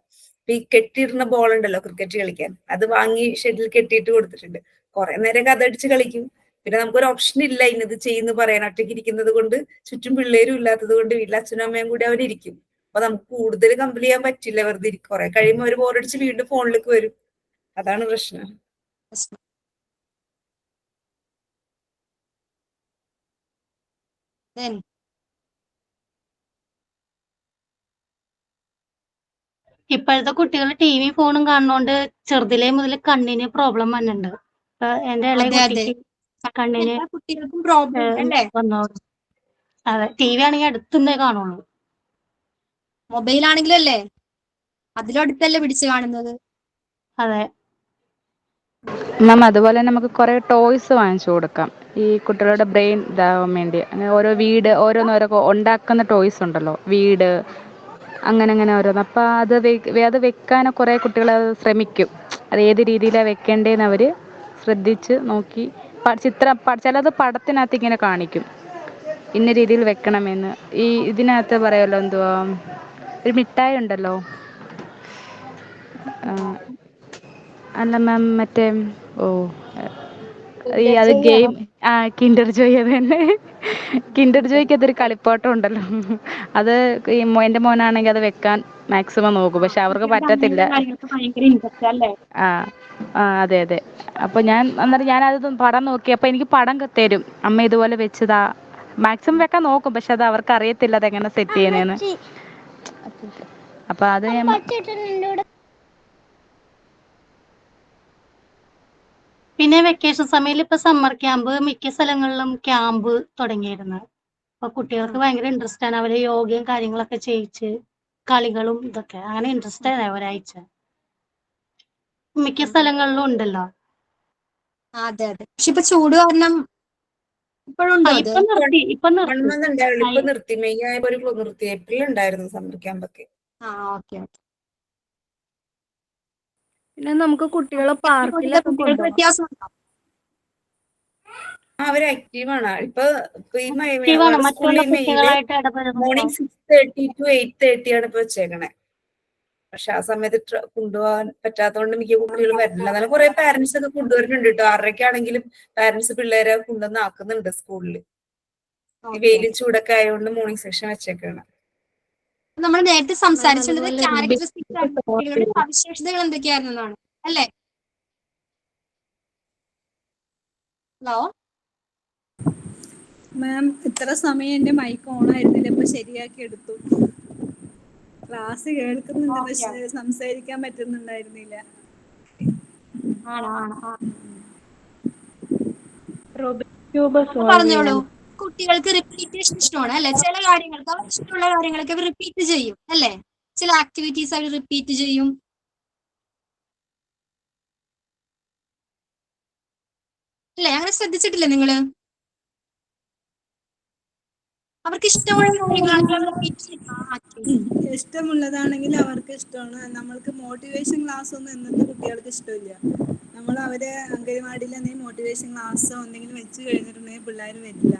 ഈ കെട്ടിയിടുന്ന ബോൾ ഉണ്ടല്ലോ ക്രിക്കറ്റ് കളിക്കാൻ, അത് വാങ്ങി ഷെഡിൽ കെട്ടിയിട്ട് കൊടുത്തിട്ടുണ്ട്. കുറെ നേരം കഥടിച്ച് കളിക്കും. പിന്നെ നമുക്കൊരു ഓപ്ഷൻ ഇല്ല ഇന്നത് ചെയ്യുന്നു പറയാൻ. ഒറ്റയ്ക്ക് ഇരിക്കുന്നത് കൊണ്ട്, ചുറ്റും പിള്ളേരും ഇല്ലാത്തത് കൊണ്ട് വീട്ടിൽ അച്ഛനും അമ്മയും കൂടി അവരിയ്ക്കും. അപ്പൊ നമുക്ക് കൂടുതൽ കമ്പൽ ചെയ്യാൻ പറ്റില്ല. വെറുതെ ഇരിക്കും. കുറെ കഴിയുമ്പോൾ അവർ ബോറടിച്ച് വീണ്ടും ഫോണിലേക്ക് വരും. അതാണ് പ്രശ്നം. ഇപ്പോഴത്തെ കുട്ടികൾ ടിവി ഫോണും കാണുന്നോണ്ട് ചെറുതിലേ മുതൽ കണ്ണിന് പ്രോബ്ലം വന്നിട്ടുണ്ട്. എന്റെ ഇളയ കുട്ടിക്ക് കണ്ണിന് കുട്ടികൾക്കും പ്രോബ്ലം അല്ലേ? അതെ, ടിവി ആണെങ്കിൽ അടുത്തുനിന്നേ കാണുള്ളൂ. മൊബൈൽ ആണെങ്കിലും അല്ലേ, അതിലും അടുത്തല്ലേ പിടിച്ച് കാണുന്നത്. അതെ മാം, അതുപോലെ നമുക്ക് കുറെ ടോയ്സ് വാങ്ങിച്ചു കൊടുക്കാം ഈ കുട്ടികളുടെ ബ്രെയിൻ ഇതാവാൻ വേണ്ടി. അങ്ങനെ ഓരോ ഓരോന്നോരോ ഉണ്ടാക്കുന്ന ടോയ്സ് ഉണ്ടല്ലോ, വീട്, അങ്ങനെ അങ്ങനെ ഓരോന്ന്. അപ്പോൾ അത് വെക്കാൻ കുറേ കുട്ടികൾ ശ്രമിക്കും. അത് ഏത് രീതിയിലാണ് വെക്കേണ്ടതെന്ന് അവർ ശ്രദ്ധിച്ച് നോക്കി ചിലത് പടത്തിനകത്ത് ഇങ്ങനെ കാണിക്കും, ഇന്ന രീതിയിൽ വെക്കണമെന്ന്. ഇതിനകത്ത് പറയുമല്ലോ, എന്തുവാ, ഒരു മിഠായി ഉണ്ടല്ലോ, അല്ല മാം, മറ്റേ അത് ഗെയിം, കിൻഡർ ജോയ്. അത് തന്നെ, കിൻഡർ ജോയ്ക്ക് അതൊരു കളിപ്പാട്ടം ഉണ്ടല്ലോ, അത് എൻ്റെ മോനാണെങ്കിൽ അത് വെക്കാൻ മാക്സിമം നോക്കും, പക്ഷെ അവർക്ക് പറ്റത്തില്ല. അതെ അതെ. അപ്പോൾ അന്നേരം ഞാനത് പടം നോക്കി, അപ്പോൾ എനിക്ക് പടം തരും, അമ്മ ഇതുപോലെ വെച്ചതാ. മാക്സിമം വെക്കാൻ നോക്കും, പക്ഷെ അത് അവർക്ക് അറിയത്തില്ല അതെങ്ങനെ സെറ്റ് ചെയ്യുന്നതെന്ന്. അപ്പോൾ അത് പിന്നെ വെക്കേഷൻ സമയത്ത് ഇപ്പൊ സമ്മർ ക്യാമ്പ് മിക്ക സ്ഥലങ്ങളിലും ക്യാമ്പ് തുടങ്ങിയിരുന്നു. അപ്പൊ കുട്ടികൾക്ക് ഭയങ്കര ഇൻട്രസ്റ്റ് ആണ്. അവര് യോഗയും കാര്യങ്ങളൊക്കെ ചെയ്യിച്ച് കളികളും ഇതൊക്കെ അങ്ങനെ ഇൻട്രസ്റ്റ് ആണ് ഒരാഴ്ച. മിക്ക സ്ഥലങ്ങളിലും ഉണ്ടല്ലോ. അതെ അതെ. പക്ഷെ ഇപ്പൊ ചൂട് കാരണം ഇപ്പോഴുണ്ടോ അത്? ഇപ്പൊ നിർത്തി. ഇപ്പൊ നിർത്തി. മെയ് ആയപ്പോ നിർത്തി. ഏപ്രിൽ ഉണ്ടായിരുന്നു സമ്മർ ക്യാമ്പൊക്കെ. ഓക്കെ. പിന്നെ നമുക്ക് കുട്ടികളെ പാർക്കിലൊക്കെ കൊണ്ടുപോകാം. അവര് ആക്റ്റീവാണ്. ഇപ്പൊ ഈ മറ്റുള്ള കുട്ടികളായിട്ട് മോർണിംഗ് 6:30 to 8:30 ആണ് ഇപ്പൊ വെച്ചേക്കണേ. പക്ഷെ ആ സമയത്ത് കൊണ്ടുപോകാൻ പറ്റാത്തതുകൊണ്ട് മിക്ക കുട്ടികളും വരുന്നില്ല. എന്നാലും കുറെ പാരന്റ്സ് ഒക്കെ കൊണ്ടുവരുന്നുണ്ട് കേട്ടോ. 6:30 പാരന്റ്സ് പിള്ളേരെ കൊണ്ടുവന്ന് ആക്കുന്നുണ്ട് സ്കൂളിൽ. ഈ വെയിലും ചൂടൊക്കെ ആയതുകൊണ്ട് മോർണിംഗ് സെക്ഷൻ വെച്ചേക്കാണ്. നമ്മൾ നേരത്തെ സംസാരിച്ചുള്ളത് ക്യാരക്ടറിസ്റ്റിക്സ് ആണ്, കുട്ടികളുടെ സവിശേഷതകൾ എന്തൊക്കെയായിരുന്നാണ് അല്ലേ? ഹലോ മാം, ഇത്ര സമയം എന്റെ മൈക്ക് ഓൺ ആയിരുന്നില്ല, ഇപ്പൊ ശരിയാക്കി എടുത്തു. ക്ലാസ് കേൾക്കുന്നുണ്ട്, പക്ഷെ സംസാരിക്കാൻ പറ്റുന്നുണ്ടായിരുന്നില്ല. പറഞ്ഞോളൂ. കുട്ടികൾക്ക് റിപ്പീറ്റേഷൻ ഇഷ്ടമാണ് അല്ലെ? ചില കാര്യങ്ങൾക്ക് അവർ ഇഷ്ടമുള്ള കാര്യങ്ങളൊക്കെ അവർ റിപ്പീറ്റ് ചെയ്യും അല്ലെ? ചില ആക്ടിവിറ്റീസ് അവർ റിപ്പീറ്റ് ചെയ്യും അല്ലെ? അങ്ങനെ ശ്രദ്ധിച്ചിട്ടില്ലേ നിങ്ങള്? അവർക്ക് ഇഷ്ടമുള്ള ഇഷ്ടമുള്ളതാണെങ്കിൽ അവർക്ക് ഇഷ്ടമാണ്. നമ്മൾക്ക് മോട്ടിവേഷൻ ക്ലാസ് ഒന്നും ഇന്നത്തെ കുട്ടികൾക്ക് ഇഷ്ടമില്ല. നമ്മൾ അവരെ അംഗൻവാടിയിൽ എന്തെങ്കിലും മോട്ടിവേഷൻ ക്ലാസ്സോ എന്തെങ്കിലും വെച്ച് കഴിഞ്ഞിട്ടുണ്ടെങ്കിൽ പിള്ളേർ വരില്ല.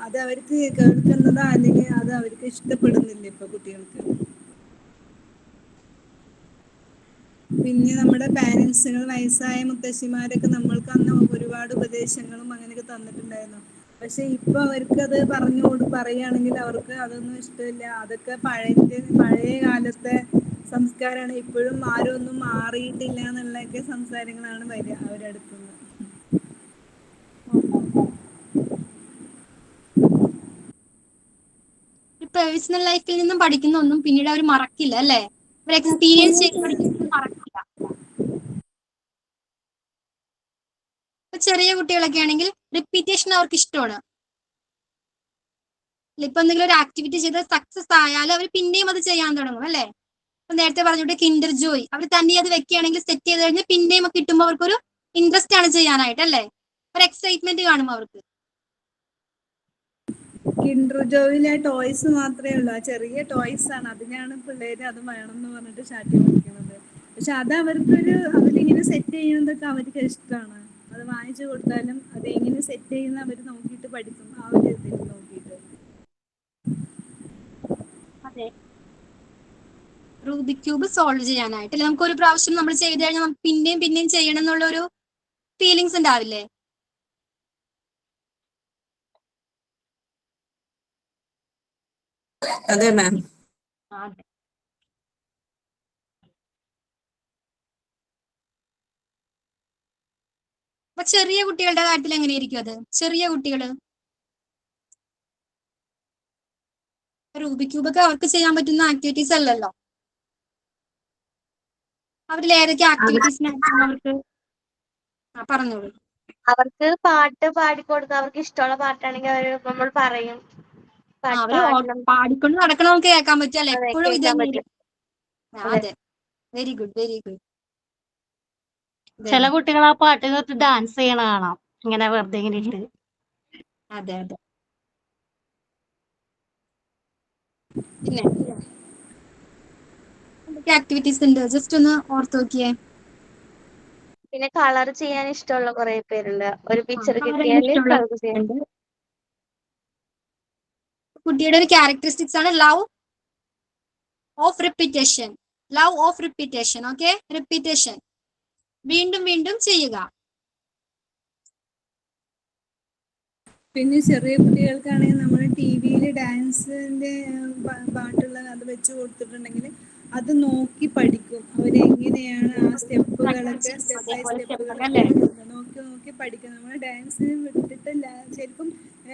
അത് അവർക്ക് കേൾക്കുന്നതോ അല്ലെങ്കിൽ അത് അവർക്ക് ഇഷ്ടപ്പെടുന്നില്ല ഇപ്പൊ കുട്ടികൾക്ക്. പിന്നെ നമ്മുടെ പാരന്റ്സുകൾ, വയസ്സായ മുത്തശ്ശിമാരൊക്കെ നമ്മൾക്ക് അന്ന് ഒരുപാട് ഉപദേശങ്ങളും അങ്ങനെയൊക്കെ തന്നിട്ടുണ്ടായിരുന്നു. പക്ഷെ ഇപ്പൊ അവർക്ക് അത് പറയുകയാണെങ്കിൽ അവർക്ക് അതൊന്നും ഇഷ്ടമില്ല. അതൊക്കെ പഴയ കാലത്തെ സംസ്കാരമാണ്. ഇപ്പോഴും ആരും ഒന്നും മാറിയിട്ടില്ല എന്നുള്ളൊക്കെ സംസാരങ്ങളാണ് വരിക അവരുടെ അടുത്തുനിന്ന്. പേഴ്സണൽ ലൈഫിൽ നിന്നും പഠിക്കുന്ന ഒന്നും പിന്നീട് അവർ മറക്കില്ല അല്ലെ? അവർ എക്സ്പീരിയൻസ് ചെയ്ത് പഠിക്കുന്നത് മറക്കില്ല. ഇപ്പൊ ചെറിയ കുട്ടികളൊക്കെ ആണെങ്കിൽ റിപ്പീറ്റേഷൻ അവർക്ക് ഇഷ്ടമാണ്. ഇപ്പൊ എന്തെങ്കിലും ഒരു ആക്ടിവിറ്റി ചെയ്ത് സക്സസ് ആയാൽ അവർ പിന്നെയും അത് ചെയ്യാൻ തുടങ്ങും അല്ലെ? ഇപ്പൊ നേരത്തെ പറഞ്ഞിട്ട് കിൻഡർ ജോയ് അവർ തന്നെ അത് വെക്കുകയാണെങ്കിൽ സെറ്റ് ചെയ്ത് കഴിഞ്ഞാൽ പിന്നെയും കിട്ടുമ്പോൾ അവർക്കൊരു ഇൻട്രസ്റ്റ് ആണ് ചെയ്യാനായിട്ട് അല്ലെ? ഒരു എക്സൈറ്റ്മെന്റ് കാണും അവർക്ക്. കിൻഡർ ജോയിലെ ടോയ്സ് മാത്രമേ ഉള്ളൂ. ആ ചെറിയ ടോയ്സ് ആണ്. അതിനാണ് പിള്ളേര് അത് വേണം എന്ന് പറഞ്ഞിട്ട് ശാഠ്യം പിടിക്കുന്നത്. പക്ഷെ അത് അവരിങ്ങനെ സെറ്റ് ചെയ്യുന്നതൊക്കെ അവർക്ക് ഇഷ്ടമാണ്. അത് വാങ്ങിച്ചു കൊടുത്താലും അത് എങ്ങനെ സെറ്റ് ചെയ്യുന്ന അവർ നോക്കിയിട്ട് പഠിക്കും. ആ ഒരു ഇതിൽ നോക്കിയിട്ട്. അതെ, റൂബിക് ക്യൂബ് സോൾവ് ചെയ്യാനായിട്ട് നമുക്ക് ഒരു പ്രാവശ്യം നമ്മൾ ചെയ്ത് കഴിഞ്ഞാൽ നമുക്ക് പിന്നെയും പിന്നെയും ചെയ്യണം എന്നുള്ള ഒരു ഫീലിങ്സ് ഉണ്ടാവില്ലേ? അതെ മാം. അപ്പൊ ചെറിയ കുട്ടികളുടെ കാര്യത്തിൽ എങ്ങനെയായിരിക്കും അത്? ചെറിയ കുട്ടികള് റൂബിക് ക്യൂബൊക്കെ അവർക്ക് ചെയ്യാൻ പറ്റുന്ന ആക്ടിവിറ്റീസ് അല്ലല്ലോ. അവരിൽ ഏതൊക്കെ ആക്ടിവിറ്റീസിനായിരിക്കും അവർക്ക്? പറഞ്ഞോളൂ. അവർക്ക് പാട്ട് പാടിക്കൊടുക്കുക. അവർക്ക് ഇഷ്ടമുള്ള പാട്ടാണെങ്കിൽ നമ്മൾ പറയും. അവര് പാടിക്കൊണ്ട് നടക്കണം, നമുക്ക് കേൾക്കാൻ പറ്റും അല്ലെ? എപ്പോഴും ഇത് തന്നെയായിരിക്കും. അതെ, വെരി ഗുഡ്, വെരി ഗുഡ്. ചില കുട്ടികൾ ആ പാട്ട് കേട്ട് ഡാൻസ് ചെയ്യണ കാണാം, ഇങ്ങനെ വെറുതെ ഇങ്ങനെ ഇട്ട്. അതെ അതെ. പിന്നെ ഏതൊക്കെ ആക്ടിവിറ്റീസ് ഉണ്ട് ജസ്റ്റ് ഒന്ന് ഓർത്ത് നോക്കിയേ. പിന്നെ കളർ ചെയ്യാൻ ഇഷ്ടമുള്ള കുറെ പേരുണ്ട്. ഒരു പിക്ചർ colour ചെയ്യാൻ കിട്ടിയാല് ഇഷ്ടമുള്ള കളർ ചെയ്യാൻ. കുട്ടിയുടെ ഒരു ക്യാരക്ടറിസ്റ്റിക്സ് ആണ് love of repetition. Love of repetition. Okay, repetition, വീണ്ടും വീണ്ടും ചെയ്യുക. പിന്നെ ചെറിയ കുട്ടികൾക്കാണെങ്കിൽ നമ്മൾ ടി വിയിൽ ഡാൻസിന്റെ പാട്ടുള്ള അത് വെച്ച് കൊടുത്തിട്ടുണ്ടെങ്കിൽ അത് നോക്കി പഠിക്കും. അവരെങ്ങനെയാണ് ആ സ്റ്റെപ്പുകളൊക്കെ സ്റ്റെപ്പ് ബൈ സ്റ്റെപ്പുകളൊക്കെ നോക്കി നോക്കി പഠിക്കും. നമ്മൾ ഡാൻസിന് വിട്ടിട്ടില്ല. ശരിക്കും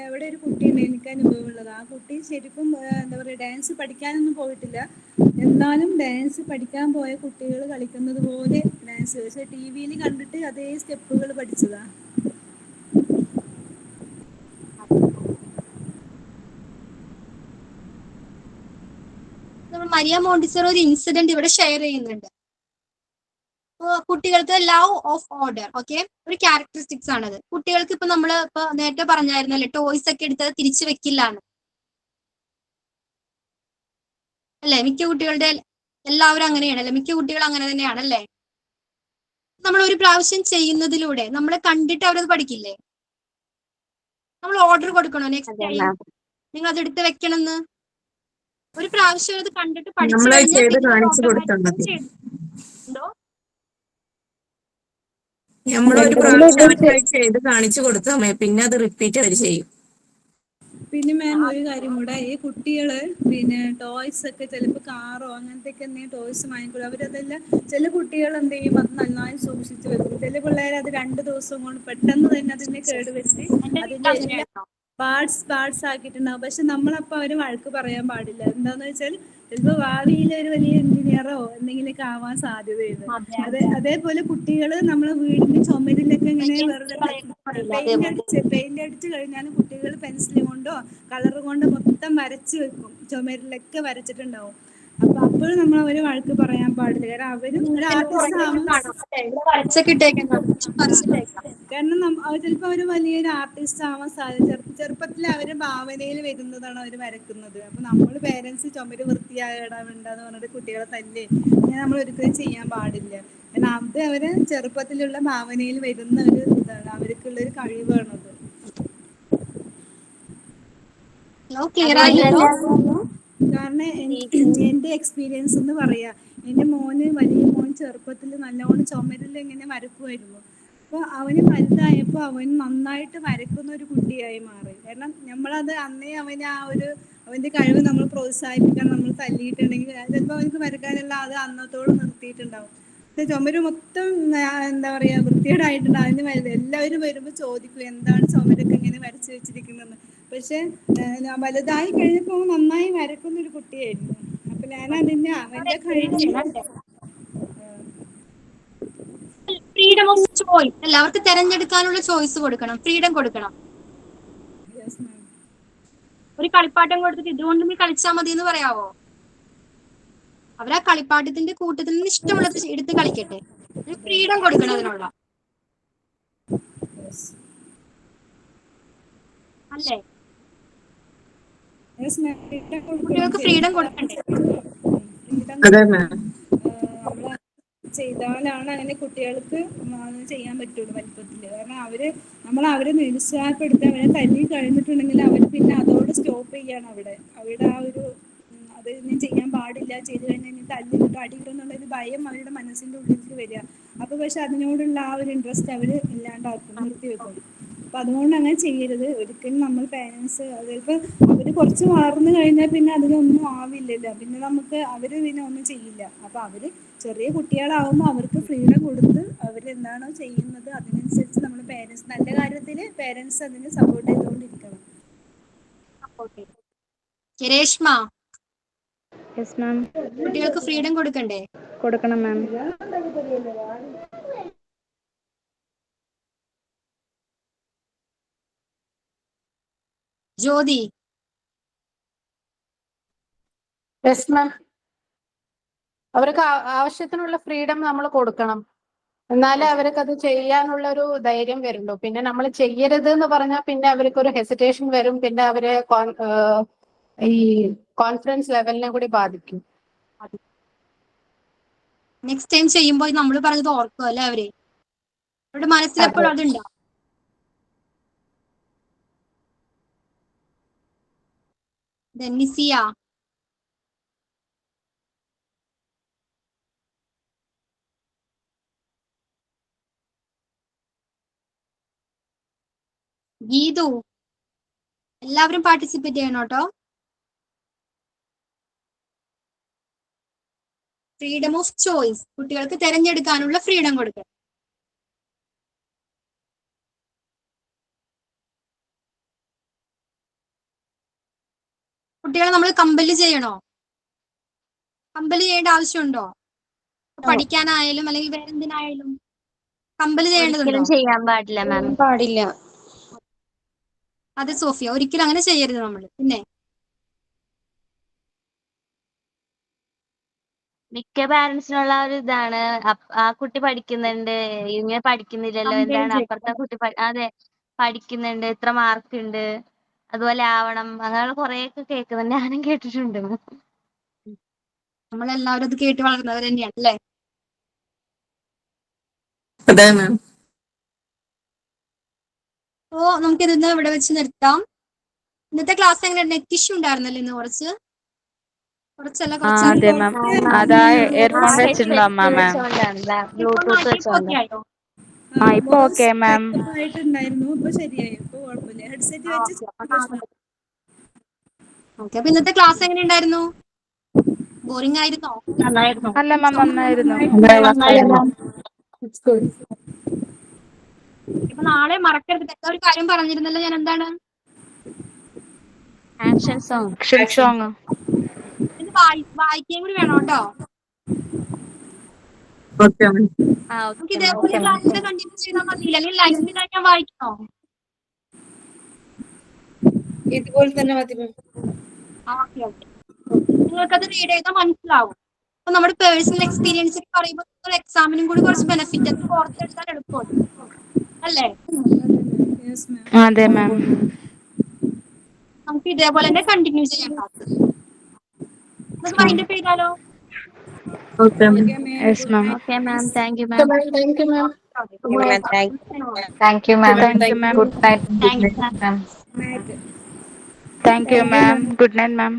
ഇവിടെ ഒരു കുട്ടിയുണ്ട്, എനിക്ക് അനുഭവമുള്ളത്. ആ കുട്ടി ശരിക്കും എന്താ പറയുക, ഡാൻസ് പഠിക്കാനൊന്നും പോയിട്ടില്ല. എന്നാലും ഡാൻസ് പഠിക്കാൻ പോയ കുട്ടികൾ കളിക്കുന്നത് പോലെ ഡാൻസ്, പക്ഷെ ടി വിയിൽ കണ്ടിട്ട് അതേ സ്റ്റെപ്പുകൾ പഠിച്ചതാ. നമ്മൾ മരിയ മോണ്ടിസോറി ഒരു ഇൻസിഡന്റ് ഇവിടെ ഷെയർ ചെയ്യുന്നുണ്ട്. കുട്ടികൾക്ക് ലവ് ഓഫ് ഓർഡർ. ഓക്കെ, ഒരു ക്യാരക്ടറിസ്റ്റിക്സ് ആണത്. കുട്ടികൾക്ക് ഇപ്പൊ നമ്മൾ ഇപ്പൊ നേരത്തെ പറഞ്ഞായിരുന്നല്ലേ, ടോയ്സ് ഒക്കെ എടുത്തത് തിരിച്ചു വെക്കില്ലാന്ന് അല്ലെ? മിക്ക കുട്ടികളുടെ എല്ലാവരും അങ്ങനെയാണല്ലേ? മിക്ക കുട്ടികൾ അങ്ങനെ തന്നെയാണല്ലേ? നമ്മൾ ഒരു പ്രാവശ്യം ചെയ്യുന്നതിലൂടെ നമ്മളെ കണ്ടിട്ട് അവരത് പഠിക്കില്ലേ? നമ്മൾ ഓർഡർ കൊടുക്കണോ നെക്സ്റ്റ് ടൈം നിങ്ങൾ അത് എടുത്ത് വെക്കണമെന്ന്? ഒരു പ്രാവശ്യം അത് കണ്ടിട്ട് പഠിച്ചു കഴിഞ്ഞാൽ എന്തോ നമ്മളൊരു പ്രാവശ്യം ചെയ്ത് കാണിച്ചു കൊടുത്താൽ പിന്നെ അത് റിപ്പീറ്റ് അവർ ചെയ്യും. പിന്നെ മാം ഒരു കാര്യം കൂടെ, ഈ കുട്ടികള് പിന്നെ ടോയ്സ് ഒക്കെ ചിലപ്പോൾ കാറോ അങ്ങനത്തെ ഒക്കെ എന്തെങ്കിലും ടോയ്സ് വാങ്ങിക്കൊള്ളു. അവരതെല്ലാം ചില കുട്ടികൾ എന്ത് ചെയ്യും, അത് നന്നായി സൂക്ഷിച്ചു വെക്കും. ചില പിള്ളേർ അത് 2 ദിവസം കൊണ്ട് പെട്ടെന്ന് തന്നെ അതിനെ കേടുവരുത്തി അതിന്റെ എല്ലാ പാർട്സ് ആക്കിയിട്ടുണ്ടാവും. പക്ഷെ നമ്മളപ്പോൾ അവര് വഴക്ക് പറയാൻ പാടില്ല. എന്താന്ന് വെച്ചാൽ ചിലപ്പോൾ ഭാവിയിൽ ഒരു വലിയ എഞ്ചിനീയറോ എന്തെങ്കിലുമൊക്കെ ആവാൻ സാധ്യതയുണ്ട്. അതേപോലെ കുട്ടികൾ നമ്മളെ വീടിന്റെ ചുമരിലൊക്കെ ഇങ്ങനെ വെറുതെ പെയിന്റ് അടിച്ച് കഴിഞ്ഞാലും കുട്ടികൾ പെൻസിൽ കൊണ്ടോ കളർ കൊണ്ടോ മൊത്തം വരച്ച് വെക്കും. ചുമരിലൊക്കെ വരച്ചിട്ടുണ്ടാവും. അപ്പൊ അപ്പോഴും നമ്മൾ അവര് വഴക്ക് പറയാൻ പാടില്ല. കാരണം അവരും ഒരു ആർട്ടിസ്റ്റ് ആവാൻ, കാരണം ചിലപ്പോൾ അവർ വലിയൊരു ആർട്ടിസ്റ്റ് ആവാൻ സാധ്യത. ചെറുപ്പത്തിൽ അവരുടെ ഭാവനയിൽ വരുന്നതാണ് അവർ വരക്കുന്നത്. അപ്പൊ നമ്മൾ പേരൻസ് ചുമര് വൃത്തിയായിടാൻ വേണ്ടെന്ന് പറഞ്ഞിട്ട് കുട്ടികളെ തല്ലേ അങ്ങനെ നമ്മൾ ഒരിക്കലും ചെയ്യാൻ പാടില്ല. കാരണം അത് അവര് ചെറുപ്പത്തിലുള്ള ഭാവനയിൽ വരുന്ന ഒരു ഇതാണ്, അവർക്കുള്ള ഒരു കഴിവാണത്. കാരണം എന്റെ എക്സ്പീരിയൻസ് എന്ന് പറയാ, എന്റെ വലിയ മോൻ ചെറുപ്പത്തിൽ നല്ലോണം ചുമരിൽ ഇങ്ങനെ വരക്കുമായിരുന്നു. അപ്പോൾ അവന് വലുതായപ്പോൾ അവൻ നന്നായിട്ട് വരക്കുന്ന ഒരു കുട്ടിയായി മാറി. കാരണം നമ്മളത് അന്നേ അവന്റെ കഴിവ് നമ്മൾ പ്രോത്സാഹിപ്പിക്കാൻ നമ്മൾ തല്ലിയിട്ടുണ്ടെങ്കിൽ ചിലപ്പോൾ അവനക്ക് വരക്കാനുള്ള അത് അന്നത്തോട് നിർത്തിയിട്ടുണ്ടാവും. ചുമര് മൊത്തം എന്താ പറയാ വൃത്തികേടായിട്ടുണ്ട്. അതിന് എല്ലാവരും വരുമ്പോൾ ചോദിക്കും എന്താണ് ചുമരൊക്കെ ഇങ്ങനെ വരച്ചു വെച്ചിരിക്കുന്നത്. പക്ഷെ വലുതായി കഴിഞ്ഞപ്പോൾ നന്നായി വരക്കുന്ന ഒരു കുട്ടിയായിരുന്നു. അപ്പൊ ഞാൻ അതിന്റെ അവന്റെ കഴിവ് ഫ്രീഡം ഓഫ് ചോയ്സ്, എല്ലാവർക്കും തെരഞ്ഞെടുക്കാനുള്ള ചോയ്സ് കൊടുക്കണം, ഫ്രീഡം കൊടുക്കണം. ഒരു കളിപ്പാട്ടം കൊടുത്തിട്ട് ഇതുകൊണ്ട് നീ കളിച്ചാൽ മതി എന്ന് പറയാവോ? അവരാ കളിപ്പാട്ടത്തിന്റെ കൂട്ടത്തിൽ നിന്ന് ഇഷ്ടമുള്ളത് എടുത്ത് കളിക്കട്ടെ. ഫ്രീഡം കൊടുക്കണം അതിനുള്ള, അല്ലേ? കുട്ടികൾക്ക് ഫ്രീഡം കൊടുക്കണ്ടേ? ചെയ്താലാണ് അങ്ങനെ കുട്ടികൾക്ക് ചെയ്യാൻ പറ്റുള്ളൂ വലിപ്പത്തില്. കാരണം അവരെ നിരുത്സാഹപ്പെടുത്തി അവരെ തല്ലി കഴിഞ്ഞിട്ടുണ്ടെങ്കിൽ അവർ പിന്നെ അതോടെ സ്റ്റോപ്പ് ചെയ്യാണ്. അവിടെ ആ ഒരു അത് ഇനി ചെയ്യാൻ പാടില്ല, ചെയ്ത് കഴിഞ്ഞാൽ ഇനി തല്ലിട്ടോ അടിയിട്ടോ എന്നുള്ളൊരു ഭയം അവരുടെ മനസ്സിന്റെ ഉള്ളിലേക്ക് വരിക. അപ്പൊ പക്ഷെ അതിനോടുള്ള ആ ഒരു ഇൻട്രസ്റ്റ് അവര് ഇല്ലാണ്ടാക്കും, നിർത്തിവെക്കും. അപ്പൊ അതുകൊണ്ട് അങ്ങനെ ചെയ്യരുത് ഒരിക്കലും. നമ്മൾ പേരൻസ് ചിലപ്പോൾ അവര് കുറച്ച് വളർന്നു കഴിഞ്ഞാൽ പിന്നെ അതിനൊന്നും ആവില്ലല്ലോ, പിന്നെ അവര് പിന്നെ ഒന്നും ചെയ്യില്ല. അപ്പൊ അവര് ചെറിയ കുട്ടികളാവുമ്പോൾ അവർക്ക് ഫ്രീഡം കൊടുത്ത് അവരെന്താണോ ചെയ്യുന്നത് അതിനനുസരിച്ച് നമ്മൾ പേരൻസ്, നല്ല കാര്യത്തില് പേരൻസ് അതിന് സപ്പോർട്ട് ചെയ്തുകൊണ്ടിരിക്കണം. Reshma, yes ma'am. കുട്ടികൾക്ക് ഫ്രീഡം കൊടുക്കണ്ടേ? കൊടുക്കണം മാം. ജ്യോതി. Yes ma'am. അവർക്ക് ആവശ്യത്തിനുള്ള ഫ്രീഡം നമ്മൾ കൊടുക്കണം. എന്നാലേ അവർക്ക് അത് ചെയ്യാനുള്ള ഒരു ധൈര്യം വരുള്ളൂ. പിന്നെ നമ്മൾ ചെയ്യരുത് എന്ന് പറഞ്ഞാൽ പിന്നെ അവർക്ക് ഒരു ഹെസിറ്റേഷൻ വരും. പിന്നെ അവരെ ഈ കോൺഫിഡൻസ് ലെവലിനെ കൂടി ബാധിക്കും. നെക്സ്റ്റ് ടൈം ചെയ്യുമ്പോൾ നമ്മൾ പറഞ്ഞത് ഓർക്കും അല്ലേ അവര്? അവരുടെ മനസ്സിൽ എപ്പോഴും അതുണ്ടോ? നിസിയ ഗീതു എല്ലാവരും പാർട്ടിസിപ്പേറ്റ് ചെയ്യണം കേട്ടോ. ഫ്രീഡം ഓഫ് ചോയ്സ്, കുട്ടികൾക്ക് തിരഞ്ഞെടുക്കാനുള്ള ഫ്രീഡം കൊടുക്കുക. കുട്ടികളെ നമ്മൾ കമ്പല് ചെയ്യണോ? കമ്പല് ചെയ്യേണ്ട ആവശ്യമുണ്ടോ? പഠിക്കാനായാലും അല്ലെങ്കിൽ വേറെ എന്തിനായാലും കമ്പല് ചെയ്യേണ്ടതുണ്ടോ? ചെയ്യാൻ പാടില്ല മാം. പാടില്ല. അതെ സോഫിയ, ഒരിക്കലും അങ്ങനെ ചെയ്യരുത് നമ്മൾ. പിന്നെ മിക്ക പാരന്റ്സിനുള്ള ഒരു ഇതാണ് ആ കുട്ടി പഠിക്കുന്നുണ്ട്, ഇങ്ങനെ പഠിക്കുന്നില്ലല്ലോ, എന്താണ് അപ്പുറത്തെ കുട്ടി അതെ പഠിക്കുന്നുണ്ട്, ഇത്ര മാർക്ക് ഉണ്ട്, അതുപോലെ ആവണം, അങ്ങനെയുള്ള കുറെയൊക്കെ കേൾക്കുന്നുണ്ട്. ഞാനും കേട്ടിട്ടുണ്ട്. നമ്മളെല്ലാവരും അത് കേട്ട് വളർന്നവർ തന്നെയാണ് അല്ലേ? അതെ മാം. അപ്പോ നമുക്ക് ഇതിന്ന് ഇവിടെ വെച്ച് നിർത്താം. ഇന്നത്തെ ക്ലാസ് എങ്ങനെ നെറ്റ് ഇഷ്യൂ ഉണ്ടായിരുന്നല്ലോ ഇന്ന് കുറച്ചല്ല അതെ മാം. അതാ എയർഫോൺ വെച്ചിട്ടുണ്ടോ മാം? ബ്ലൂടൂത്ത് വെച്ചോണ്ട്. ഇപ്പൊ ഓക്കെ മാം. ആയിട്ടുണ്ടായിരുന്നു, ഇപ്പൊ ശരിയായി, ഇപ്പൊ കുഴപ്പമില്ല. ഹെഡ്സെറ്റ് വെച്ച് ഓക്കെ. അപ്പൊ ഇന്നത്തെ ക്ലാസ് എങ്ങനെ ഉണ്ടായിരുന്നു? ബോറിംഗ് ആയിരുന്നോ? അല്ല മാം, നന്നായിരുന്നു. ഇപ്പൊ നാളെ മറക്കരുത്. ഒരു കാര്യം പറഞ്ഞിരുന്നല്ലോ ഞാൻ, എന്താണ്? Action song. ഇത് വായിക്കുകയും കൂടി വേണം കേട്ടോ. നമുക്ക് ഇതേപോലെ ക്ലാസ്സിൽ കണ്ടിന്യൂ ചെയ്താൽ മതി, അല്ലെങ്കിൽ ലൈവിൽ ഞാൻ വായിക്കണോ? ഇതുപോലെ തന്നെ മതി. Okay okay. നിങ്ങൾക്കത് റീഡ് ചെയ്താൽ മനസ്സിലാവും. അപ്പൊ നമ്മുടെ പേഴ്സണൽ എക്സ്പീരിയൻസ് പറയുമ്പോൾ എക്സാമിനും കൂടി കുറച്ച് ബെനിഫിറ്റ്, അത് ഓർത്തെടുക്കാൻ എളുപ്പമുണ്ട് അല്ലേ? അതെ മാം. നമുക്ക് ഇതേപോലെ തന്നെ കണ്ടിന്യൂ ചെയ്യാം ക്ലാസ്. നമുക്ക് മൈൻഡ് അപ്പ് ചെയ്താലോ? Yes ma'am. Okay ma'am, thank you ma'am. Thank you ma'am. Thank you ma'am. Good night. Thank you ma'am. Thank you ma'am. Good night ma'am.